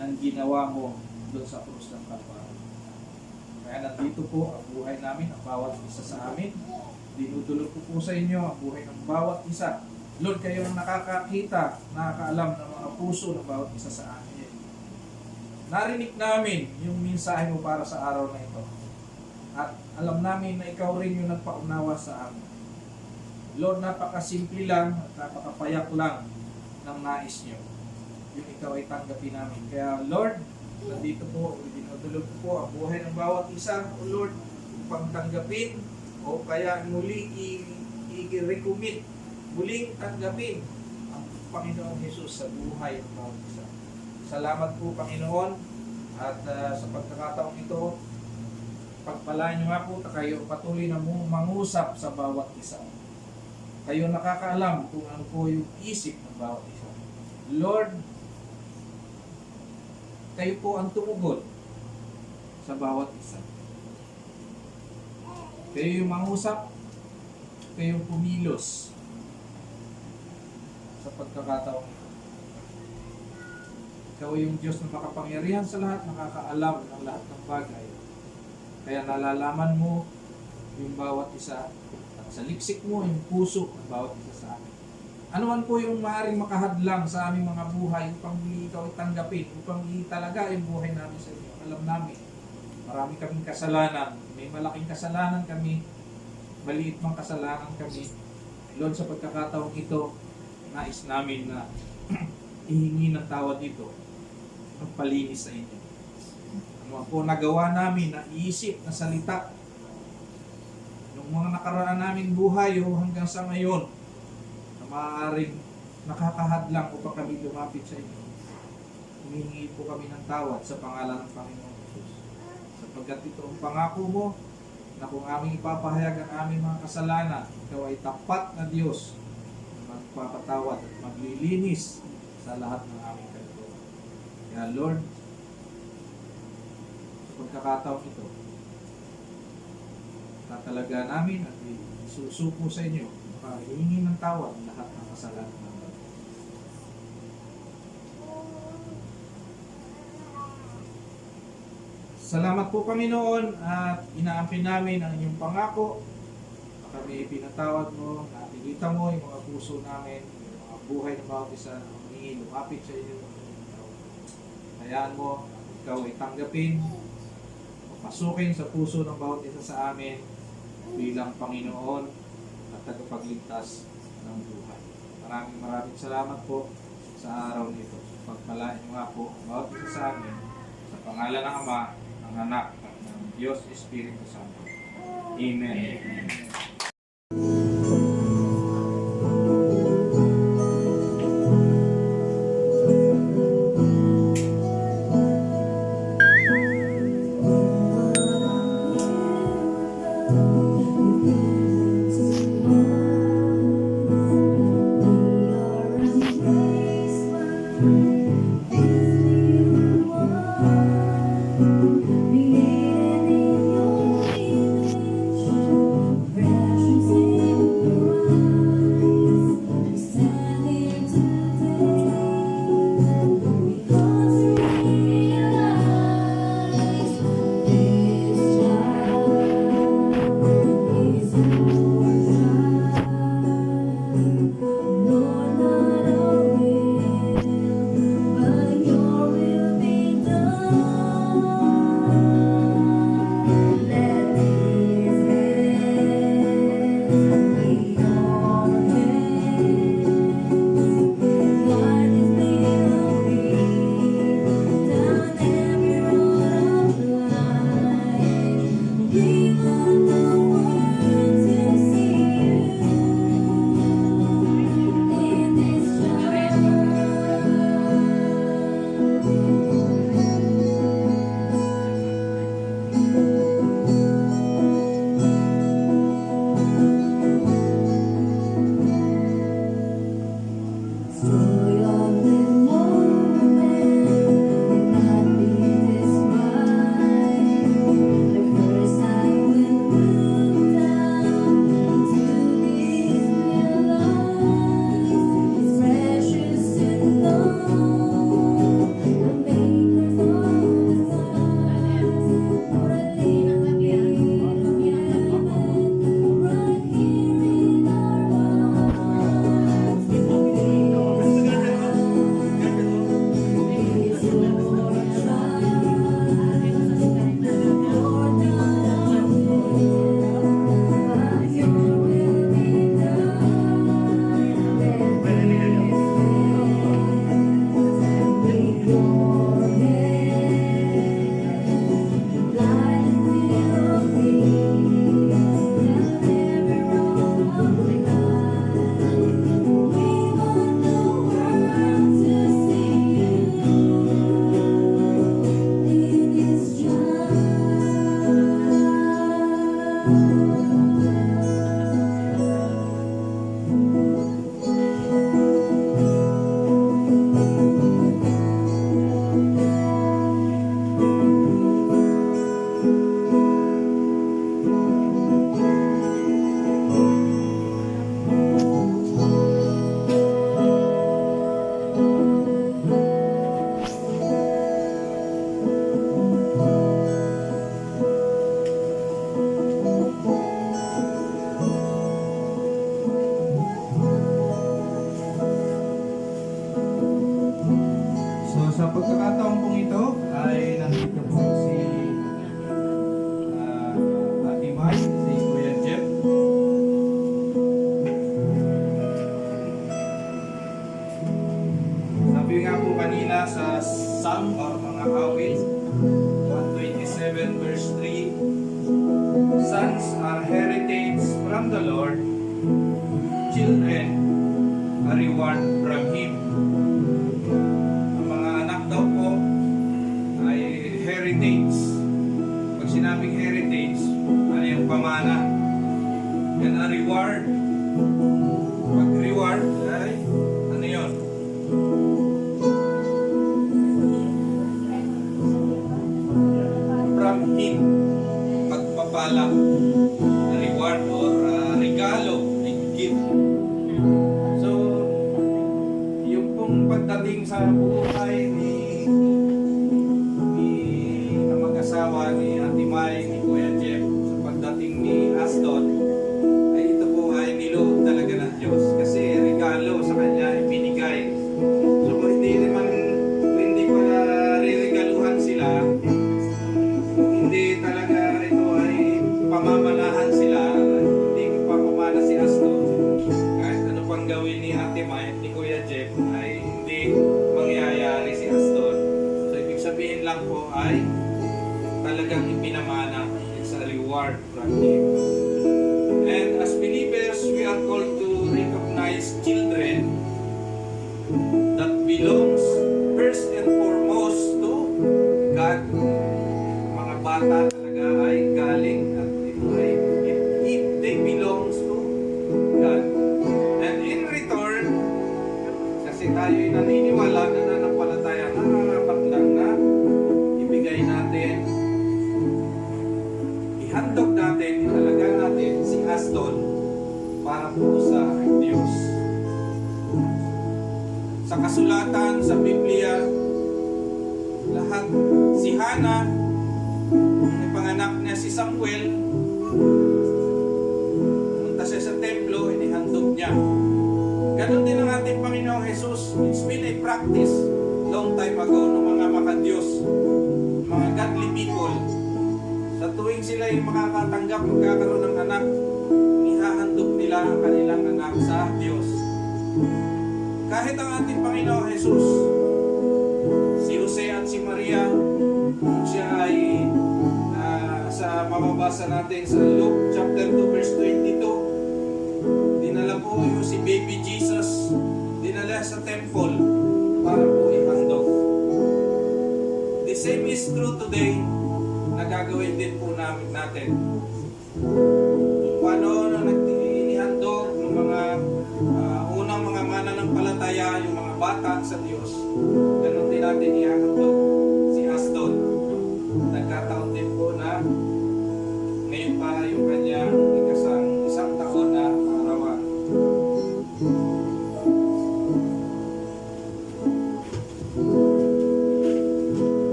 ng ginawa mo doon sa krus ng Kalbaryo. Kaya nandito po ang buhay namin, ang bawat isa sa amin. Dinudulog ko po sa inyo ang buhay ng bawat isa. Lord, kayo ang nakakakita, nakakaalam ng mga puso ng bawat isa sa amin. Narinig namin yung mensahe mo para sa araw na ito. At alam namin na ikaw rin yung nagpaunawa sa amin. Lord, napakasimple lang at napakapayak lang ng nais niyo. yung ikaw ay tanggapin namin. Kaya Lord, nandito po, dinudulog po ang buhay ng bawat isa, O Lord, upang tanggapin o kaya muli i-recommit, muling tanggapin ang Panginoon Jesus sa buhay ng bawat isa. Salamat po Panginoon at sa pagkakataong ito, pagpalaan niyo nga po kayo patuloy na mangusap sa bawat isa. Kayo nakakaalam kung ano po yung isip ng bawat isa. Lord, kayo po ang tumugon sa bawat isa. Kayo yung mangusap, kayo yung pumilos sa pagkakataong ito. Ikaw yung Diyos na makapangyarihan sa lahat, nakakaalam ng lahat ng bagay. Kaya nalalaman mo yung bawat isa at sa liksik mo yung puso ng bawat isa sa amin. Ano man po yung maaaring makahadlang sa aming mga buhay upang muli ikaw itanggapin, upang italaga yung buhay namin sa inyo. Alam namin, marami kaming kasalanan, may malaking kasalanan kami, maliit mang kasalanan kami. Lord, sa pagkakataong ito, nais namin na ihingi ng tawad dito, magpalinis sa inyo. Ano po nagawa namin na iisip, na salita, yung mga nakaraan naming buhay o hanggang sa ngayon, na maaaring nakakahadlang upang kami lumapit sa inyo. Humihingi po kami ng tawad sa pangalan ng Panginoon Jesus. Sapagkat ito ang pangako mo na kung aming ipapahayag ang aming mga kasalanan, ikaw ay tapat na Diyos na magpapatawad at maglilinis sa lahat ng aming kalikuan. Kaya Lord, sa pagkakataong ito, tatalaga namin at isusuko sa inyo, makahingi ng tawad ang lahat ng kasalanan namin. Salamat po Panginoon at inaampin namin ang inyong pangako na kami pinatawad mo, nakikita mo yung mga puso namin, yung mga buhay ng bawat isa na humingi, lumapit sa inyo. Hayaan mo, ikaw ay tanggapin, pasukin sa puso ng bawat isa sa amin bilang Panginoon at tagapagligtas ng buhay. Maraming salamat po sa araw nito. Pagpalain niyo nga po ang bawat isa sa amin sa pangalan ng Ama, ng Anak, at ng Diyos Espiritu Santo. Amen. Created in your image, from the Lord, children a reward from Him. Ang mga anak daw po ay heritage. Pag sinabing heritage, ano yung pamana? Yan ang reward. Pag reward ay ano yun? From Him. Pagpapala. Reward or regalo, gift. So, yung pong pagdating sa buhay ni na mag-asawa ni Ate Mai, ni Kuya Jeff, sa pagdating ni Aston, ay ito po ay niloob talaga ng Diyos. Kasi regalo sa kanya ibinigay. So, kung hindi pala riregaluhan sila, hindi talaga ito ay pamamanahan sila, hindi pamamana si Aston. Kahit ano pang gawin ni Ate Mai at ni Kuya Jeff ay hindi mangyayari si Aston. So, ibig sabihin lang po ay talagang ipinamana. It's a reward from Him. And as believers, we are called to recognize children that belongs first and foremost to God. Mga bata talaga ay galing at ito ay if they belongs to God. And in return, kasi tayo ay naniniwala na nanampalataya na narapat lang na ibigay natin, ihandog natin, italaga natin si Aston para po sa Diyos. Sa kasulatan sa Biblia, lahat si Hana, may panganak niya si Samuel, pumunta siya sa templo, inihandog niya. Ganon din ang ating Panginoong Jesus. It's been a practice long time ago ng mga makadiyos, mga godly people. Sa tuwing sila ay makakatanggap, magkakaroon ng anak, ihahandog nila ang kanilang anak sa Diyos. Kahit ang ating Panginoong Jesus, si Jose at si Maria, siya ay sa mababasa natin sa Luke chapter 2 verse 22, dinala po yung si baby Jesus, dinala sa temple para po ihandog. The same is true today na gagawin din po natin. Paano na inihandog ng mga unang mga mananampalataya, yung mga bata sa Diyos, ganun din natin ihahandog si Aston. Nagkataon din po na ngayon pa yung kanyang isang taon na arawan.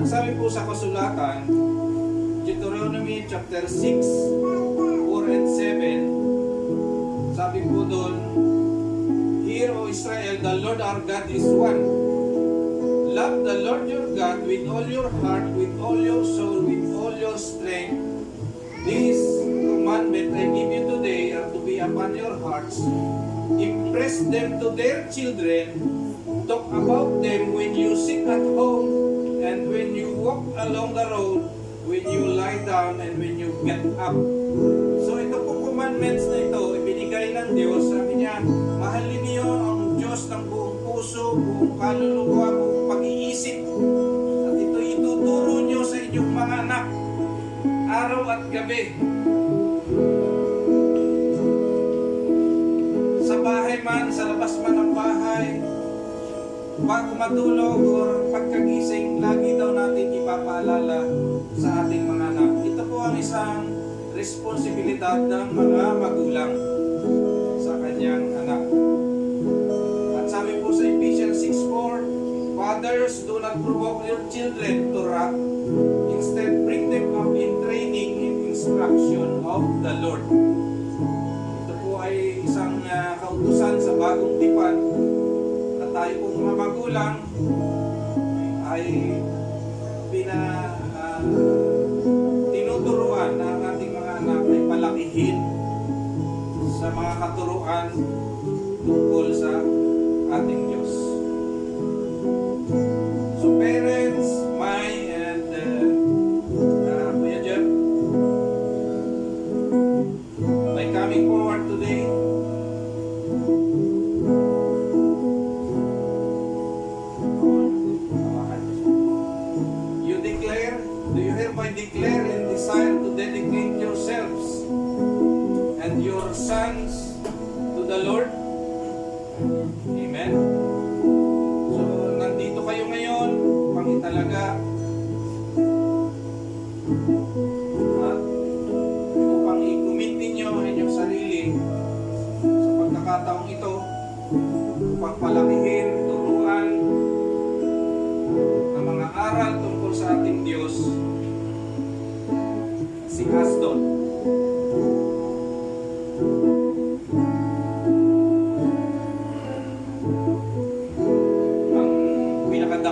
Ang sabi po sa kasulatan, Deuteronomy chapter 6, 4 and 7, sabi po doon, Hear, O Israel, the Lord our God is one. Love the Lord your God with all your heart, with all your soul, with all your strength. This commandment I give you today are to be upon your hearts. Impress them to their children. Talk about them when you sit at home and when you walk along the road, when you lie down and when you get up. So ito po commandments na ito, ibinigay ng Diyos. Sabi niya, mahalin niyo ang Diyos ng buong puso, buong kaluluwa, buong pag-iisip. At ito ituturo niyo sa inyong mga anak, araw at gabi. Sa bahay man, sa labas man ng bahay, bago matulog o pagkagising, lagi daw natin ipapaalala sa ating mga anak. Ito po ang isang responsibilidad ng mga magulang sa kanyang anak. At sabi po sa Ephesians 6:4, Fathers, do not provoke your children to wrath. Instead, bring them up in training and instruction of the Lord. Ito po ay isang kautusan sa bagong tipan. Tayo pong mga magulang ay tinuturuan na ang ating mga anak ay palakihin sa mga katuruan tungkol sa ating Diyos.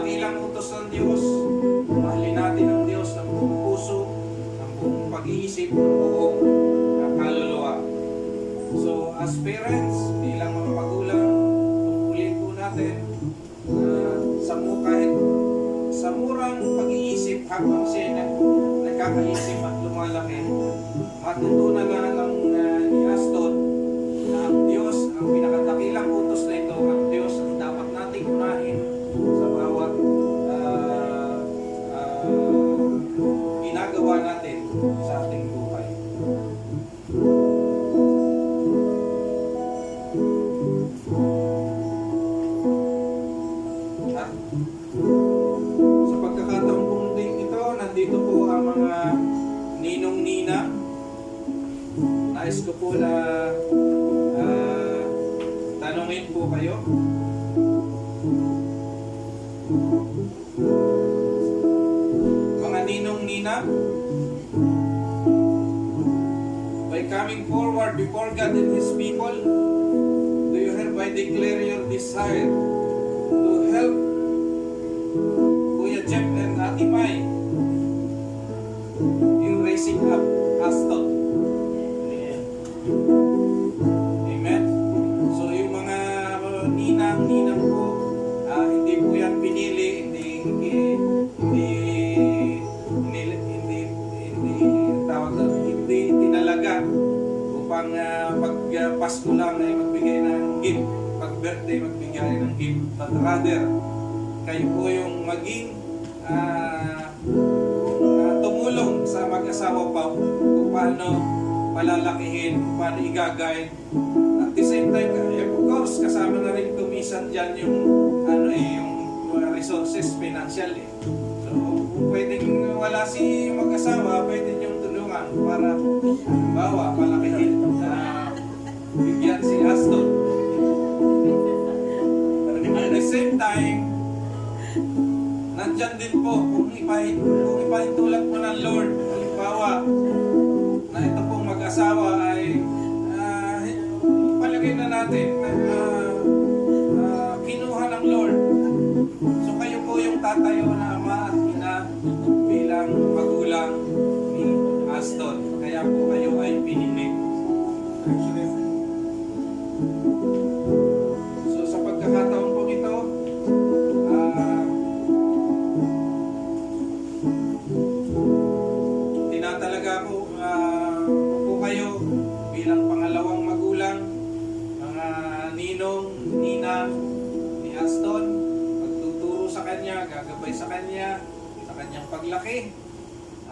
dakilang utos ng Diyos. Mahalin natin ang Diyos ng buong puso, ng buong pag-iisip, ng buong kaluluwa. So, as parents, bilang mga magulang, tungkulin po natin kahit sa murang pag-iisip habang siya nagkakaisip at lumalaki, matutunan na lang ni Aston na ang Diyos, ang pinakadakilang utos na ito, ang Diyos ang dapat nating unahin sa bawat ginagawa natin sa ating buhay. At sa pagkakataong punting ito, nandito po ang mga ninong-nina. Nais ko po na tanungin po kayo. Mga ninong-nina, by coming forward before God and His people, do you hereby declare your desire to help Kuya Jeff and Ate Mai in raising up Aston? Amen. So yung mga ninang po, hindi po yan pinili, hindi tinalaga upang pag Pasko lang ay magbigay ng gift, pag birthday magbigay ng gift, but rather kayo po yung maging tumulong sa mag-asawa pa kung paano palalakihin, kung paano i-guide. At the same time, of course, kasama na rin kumisan dyan yung yung resources financial eh. So, kung pwedeng wala si mag-asawa, pwede niyong tulungan para halimbawa, palakihin bigyan si Aston. At the same time, nandyan din po kung ipahintulad po ng Lord, halimbawa na ito pong mag-asawa ay palagay na natin kinuha ng Lord. So kayo po yung tatayo na ama at ina bilang magulang ni Aston. Kaya po kayo ay pinili. So sa pagkakataon po ito, tinatalaga po kayo bilang pangalawang magulang, mga ninong, nina ni Aston, magtuturo sa kanya, gagabay sa kanyang paglaki,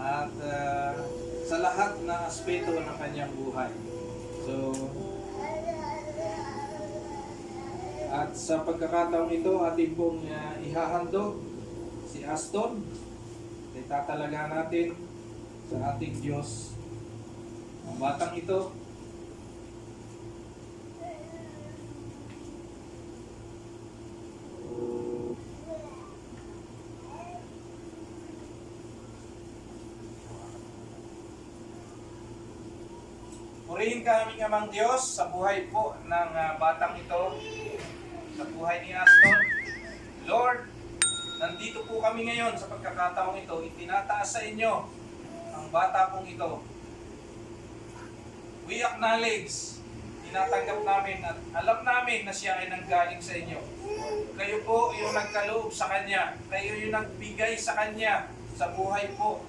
at sa lahat na aspeto ng kanyang buhay. So, at sa pagkakataong ito, ating pong ihahandog si Aston. Itatalaga natin sa ating Diyos ang batang ito. Purihin ka aming amang Diyos sa buhay po ng batang ito, sa buhay ni Aston. Lord, nandito po kami ngayon sa pagkakataong ito, itinataas sa inyo ang bata pong ito. We acknowledge, tinatanggap namin at alam namin na siya ay nanggaling sa inyo. Kayo po yung nagkaloob sa kanya, kayo yung nagbigay sa kanya sa buhay po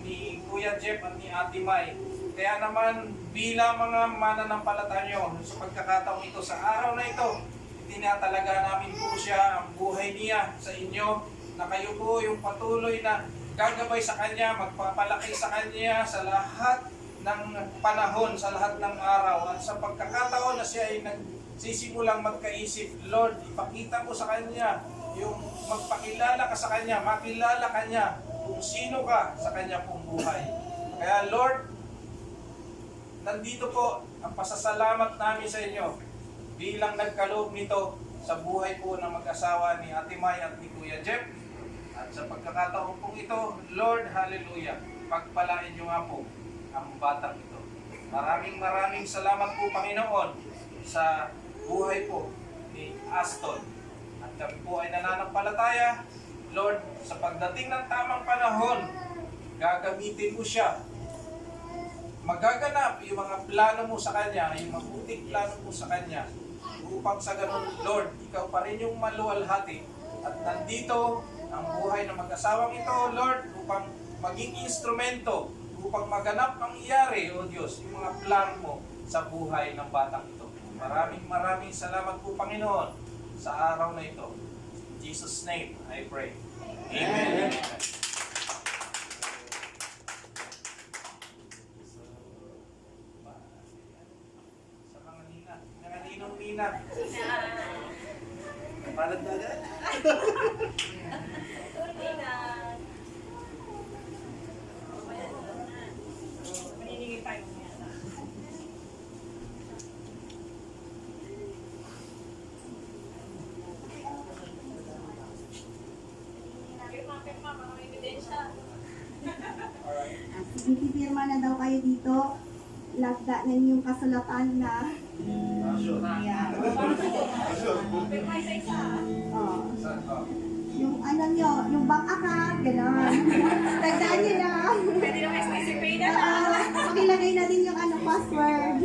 ni Kuya Jeff at ni Ate Mai. Kaya naman bilang mga mananampalataya sa pagkakataong ito, sa araw na ito, tinatalaga namin po siya, ang buhay niya sa inyo, na kayo po yung patuloy na gagabay sa kanya, magpapalaki sa kanya sa lahat ng panahon, sa lahat ng araw. At sa pagkakataon na siya ay nagsisimulang magkaisip, Lord, ipakita mo sa kanya, yung magpakilala ka sa kanya, makilala kanya kung sino ka sa kanya pong buhay. Kaya Lord, nandito po ang pasasalamat namin sa inyo bilang nagkaloob nito sa buhay po ng mag-asawa ni Ate Mai at ni Kuya Jeff. At sa pagkakataon pong ito, Lord, hallelujah, pagpalain niyo nga po ang batang ito. Maraming salamat po, Panginoon, sa buhay po ni Aston. At kami po ay nananampalataya, Lord, sa pagdating ng tamang panahon, gagamitin mo siya. Magaganap yung mga plano mo sa Kanya, yung mabuting plano mo sa Kanya, upang sa ganun, Lord, Ikaw pa rin yung maluwalhati. At nandito ang buhay ng mag-asawang ito, Lord, upang maging instrumento, upang maganap ang iyari, O Diyos, yung mga plano mo sa buhay ng batang ito. Maraming salamat po, Panginoon, sa araw na ito. In Jesus' name, I pray. Amen. Sa mga ninong-ninang. Palad na agad? Pipirma na daw kayo dito. Lagda na yung kasulatan na. Ayan. Oh. Yung ano nyo, yung bank account, gano'n. Tagdaan nyo na. Pwede na STC Pay na lang. Pakilagay na din yung ano, password.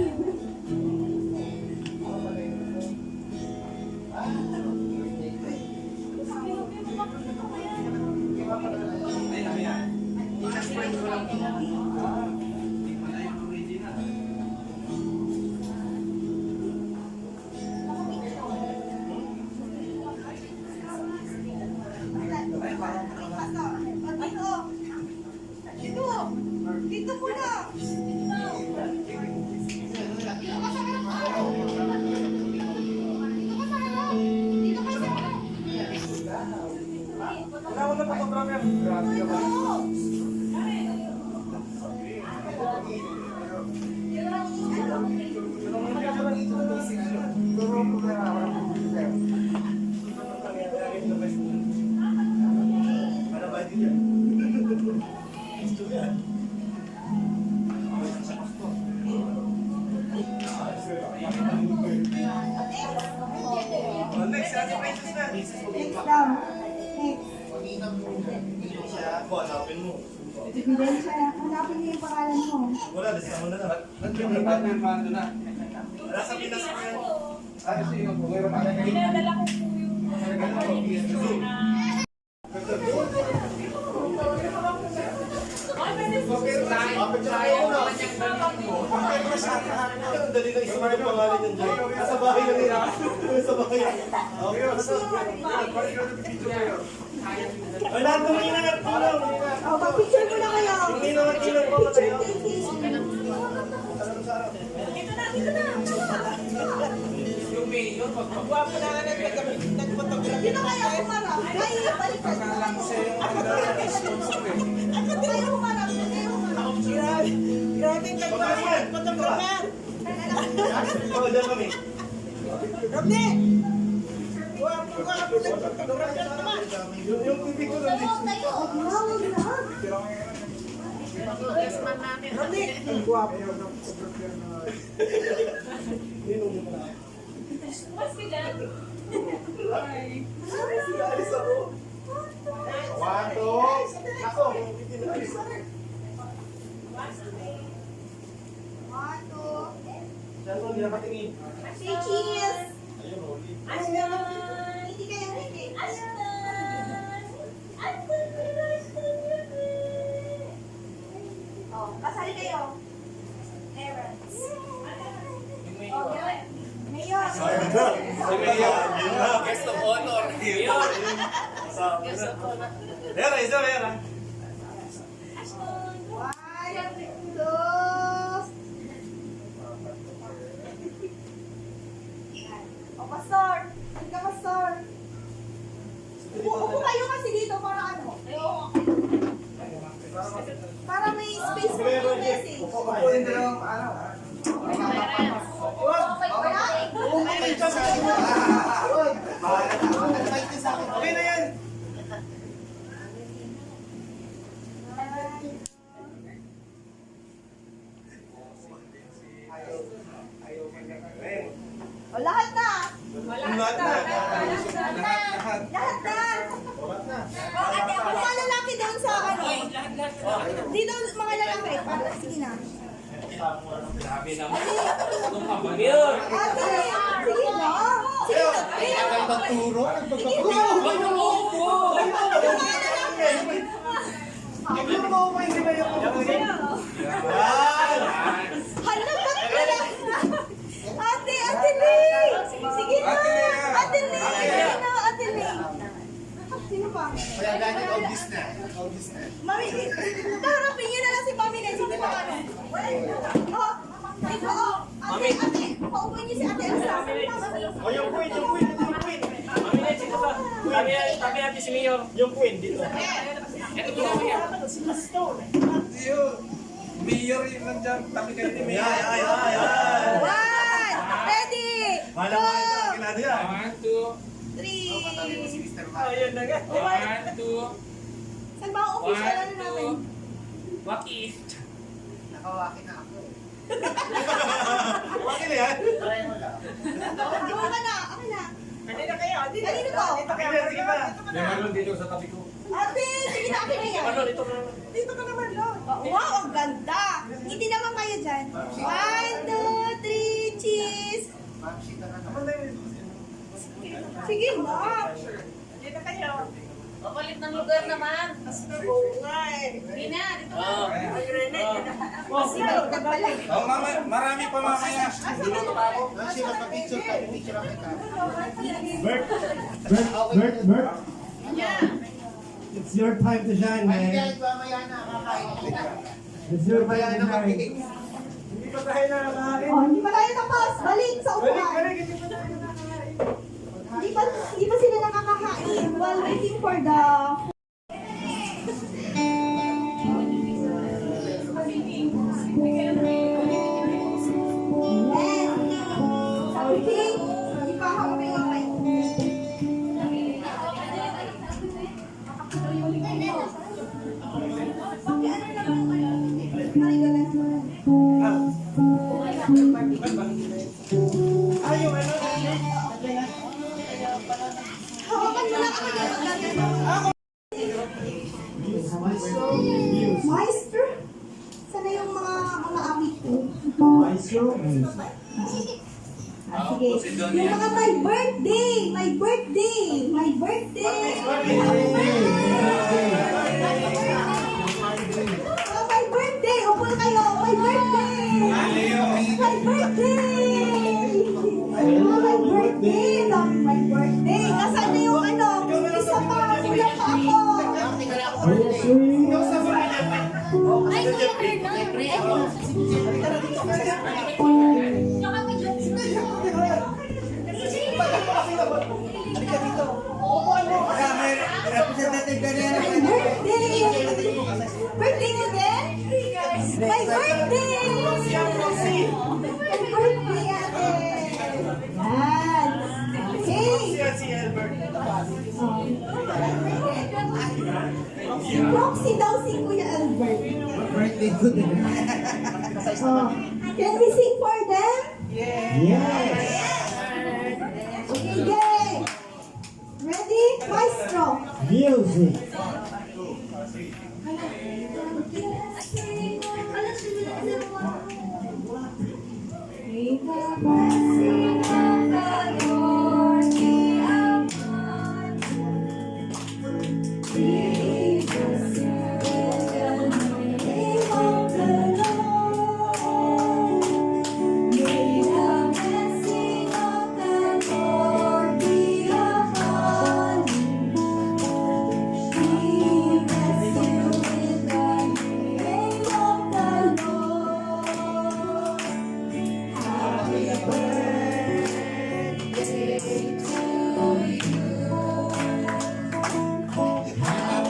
Dito po na. Next daw. Next. Ebidensya. Hanapin niyo yung pangalan mo. Dinadala ko po yung Dali na isama yung pangalan niyan dyan. Nasa bahay lang nila. Nasa bahay. Ay, lahat naman yung nagtulong. O, pag-picture mo na kayo. Hindi naman tulong pa ba Picture tayo? taking. Dito kayo humarap. Kayo, baliktad. Kayo humarap. Kayo humarap. Grabe ka ba? Photographer! Oo, dyan kami. Yung bibig ko lang dito. Huwag na. mas sila. Alis ako. Wato! Ako! Alis ako. One, two. Diyan ko, hindi nakatingin. Say cheese. Ayun, Oli. Hindi kayo hindi. Oh, kasali kayo. Errands. Oh, yun. Mayor. Yun na. Guest of honor. Yun. Guest of honor. Vera, isa, Vera. One, two. Oh, pastor. Hindi ka, pastor. Upo kayo kasi dito para ano? Para may space for your message. Okay na yan. O, lahat na. Lahat na. Lahat na. Yung mga lalaki doon sa ano. Dito mga lalaki. Sige na. Sabi naman. Ate, sige na. Sige na. Nagpagturo, Sige na. Yung mga lalaki. Hala, ba't wala? Ate Lee! Sige na! Ate Lee! Sige na, Ate Lee! Sino pa? Mami, kaharapin niyo na lang si Mami na. Sino pa ano? Oh, ito oh. Ate, paupuin niyo si Ate Elsa. Yung queen. Tabi natin si Mayor. Yung queen dito. Ito po namin yan. Mayor yun nandiyan, tabi kayo ni Mayor. One! Ready! Go! 1, 2, 3! Ayun na nga. 1, 2, Saan ba ang official ano namin? Waki. Bakit na yan? Go ka na! Ako na! Kanino to? Sige pa. May malon dito sa tabi ko. Ate! Sige na, akin na yan! Ano, dito na. Dito ka naman, Lord. Wow, ang ganda. Hindi naman kayo dyan. 1, 2, 3, cheese. Sige, ma. Dito kayo. Papalit ng lugar naman. Hindi na, dito na. Baliktad pala. Oh, mama, marami pa mamaya. Luluto pa ako. Bert. It's your time to shine, man. It's your time to shine. Oh, hindi pa tayo tapos. Balik sa upuan. Hindi pa sila nakakakain while waiting for the... Amen. Okay. Hindi pa ako may hawakan mo lang ako. Maestro? Sana yung mga awit ko? Sige. Yung mga my birthday! My birthday! My birthday! Oh, my birthday! Upo na kayo! My birthday! My birthday! My birthday! Dami my birthday! Nasaan na yung ano? Isa pa! Kulang pa ako! Ay, Kuya Hernan. Birthday! Birthday mo din? My birthday! My birthday, ate! Yan! Okay! Proxy daw si Kuya Albert. Birthday ko din. Can we sing for them? Yes. Okay, yay! Ready? Maestro! Music. May the blessing of the Lord be upon you. Jesus is the name of the Lord. May the blessing of the Lord be upon you. He bless you with the name of the Lord. Happy birthday to you. Happy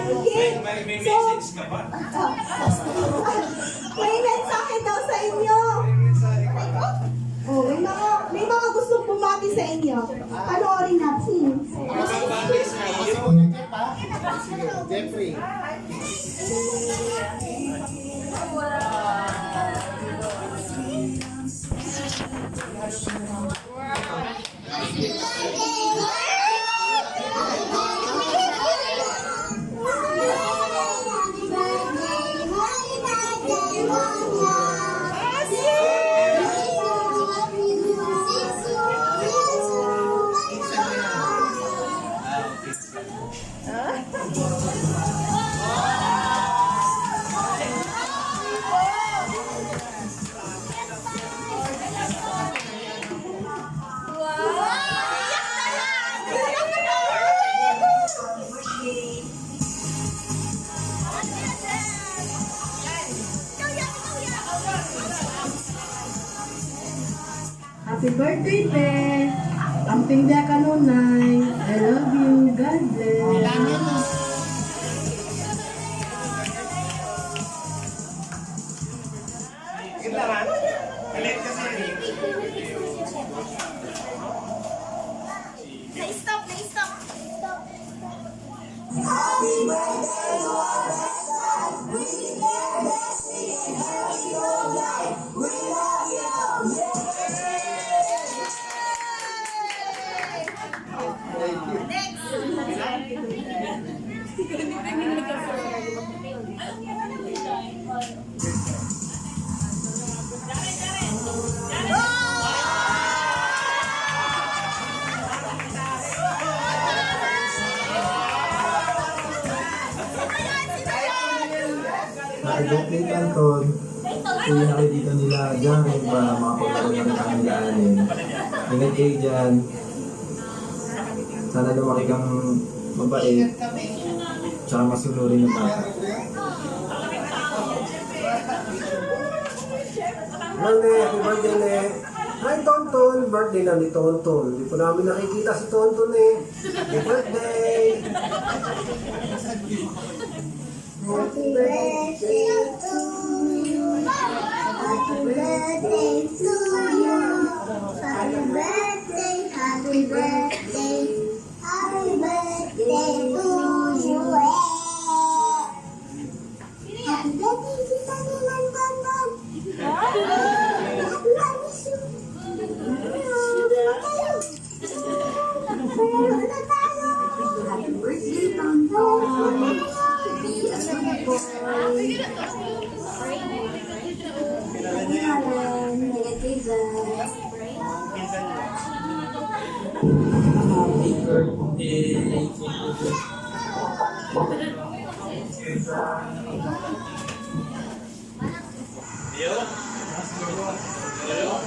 Okay? May So, message ka ba? may mensahe daw sa inyo. Oh, may mga gustong bumati sa inyo. Panoorin natin. Jeffrey. Happy birthday, Pe! Amping dia kanunay. I love you. God bless. Happy birthday, Anton. Uwi na kayo dito nila Jaren para makapaglaro na rin ang nilaanin. Ingat kayo dyan. Sana lumaki kang mabait. Tsaka masunurin ng bata. Mane, happy birthday, Ne. Hi, Tonton. Birthday na ni Tonton. Hindi po namin nakikita si Tonton eh. Happy birthday! Happy birthday to you. Happy birthday to you. Happy birthday, happy birthday. Happy birthday to you. Happy birthday, Tita Nilan Tonton. Happy birthday. Happy birthday, Tonton. Be a good boy.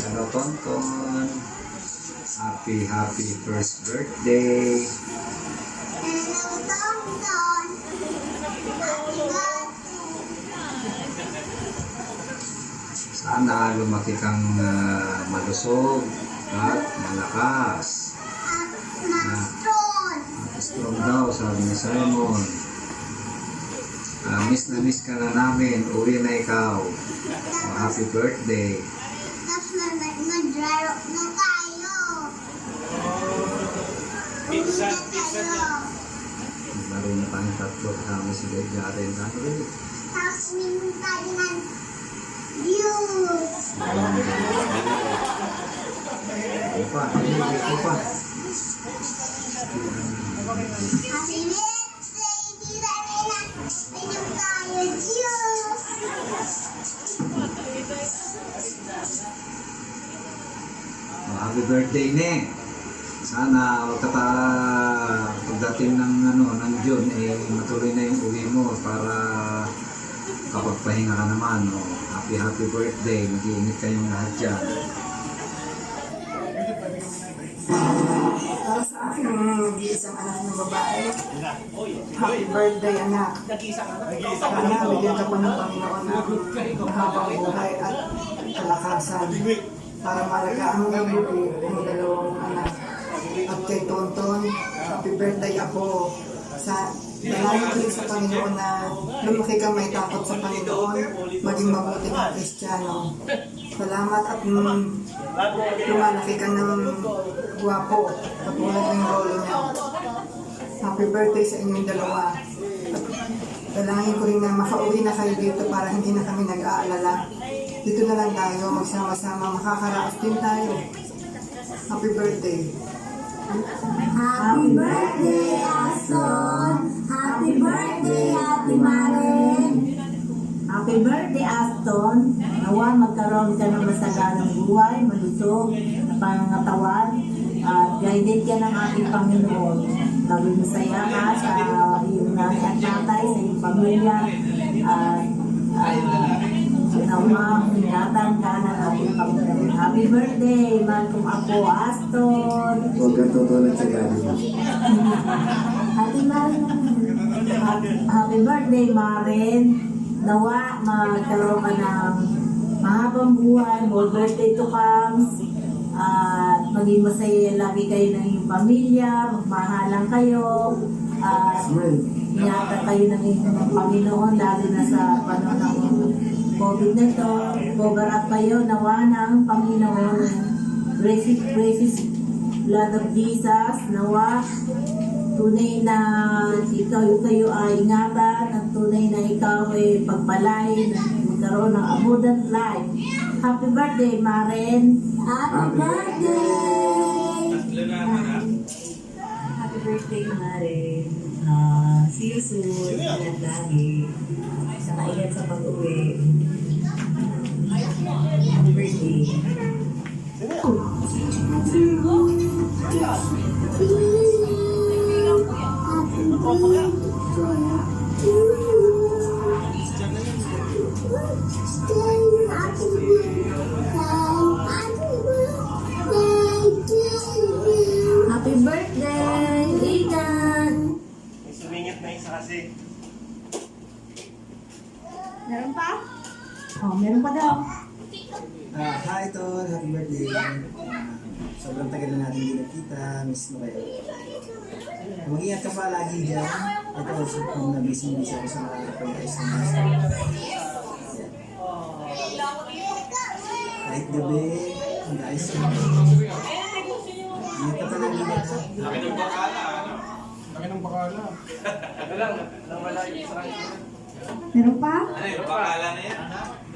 Hello, Tonton. Happy first birthday. Sana lumaki kang malusog at malakas. Strong daw, sabi ni Simon. Miss na miss ka na namin. Uwi na ikaw. Happy birthday. Pizza niya. Laro na tayong tatlo kasama si Greg Jaren. Tapos minum tayo ng juice. Ito pa, ito pa. Happy birthday, Tita Rina. Minum tayo juice. Happy birthday, Ne. Sana pagdating ng June, matuloy na yung uwi mo para kapagpahinga ka naman. Happy birthday. Mag-iingat kayong lahat dyan. Para sa akin, mag-iisang anak ng babae. Happy birthday, anak. Sana bigyan ka pa ng Panginoon ng mahabang buhay at kalakasan para malagaan ang dalawang anak. At kay Tonton, happy birthday ako. Dalangin ko rin sa Panginoon na lumaki kang may takot sa Panginoon, maging mabuti kang Kristiyano. Salamat at lumalaki ka ng guwapo, katulad ng lolo niya. Happy birthday sa inyong dalawa. At dalangin ko rin na makauwi na kayo dito para hindi na kami nag-aalala. Dito na lang tayo, magsama-sama, makakaraos din tayo. Happy birthday. Happy birthday, Aston! Happy birthday, Ate Maren! Happy birthday, Aston! Nawa magkaroon ka ng masaganang buhay, malusog, pangangatawan, at guided ka ng ating Panginoon. Gawin masaya ka sa iyong nanay at tatay, sa iyong pamilya, at nawa, ingatan ka ng ating Panginoon. Happy birthday, man kong ako, Aston! Huwag kang tutulad sa gabi. Ate Maren, happy birthday, Maren. Nawa, magkaroon ka ng mahabang buhay, more birthday to come. At maging masaya lagi kayo ng iyong pamilya, magmahalan kayo. At ingatan kayo ng inyong Panginoon, lalo na sa panahon ng COVID na ito. Cover up kayo, nawa ng Panginoon. Precious blood of Jesus, nawa tunay na kayo ay ingatan, at tunay na ikaw ay pagpalain, magkaroon ng abundant life. Happy birthday, Maren! Happy birthday! Happy birthday, Maren! See you soon. Ingat lagi. Saka ingat sa pag-uwi. Happy birthday. Happy birthday, Ethan! May sumingit na isa kasi. Meron pa? Oh, meron pa daw. Hi Ton, happy birthday. Sobrang tagal na natin hindi nakita, miss mo kayo. Mag-ingat ka pa lagi dyan. Ito, kung nabising-busy ako sa mga pag-ayos ng master. Kahit gabi, mag-ayos mo. Ingat ka pa lagi dyan. Laki ng bakala, ano? Laki ng bakala. Ito lang, nawala yung isa kanina. Meron pa? Ano yung bakala na yan?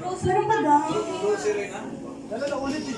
Meron pa daw. Grocery na? Dala na ulit eh.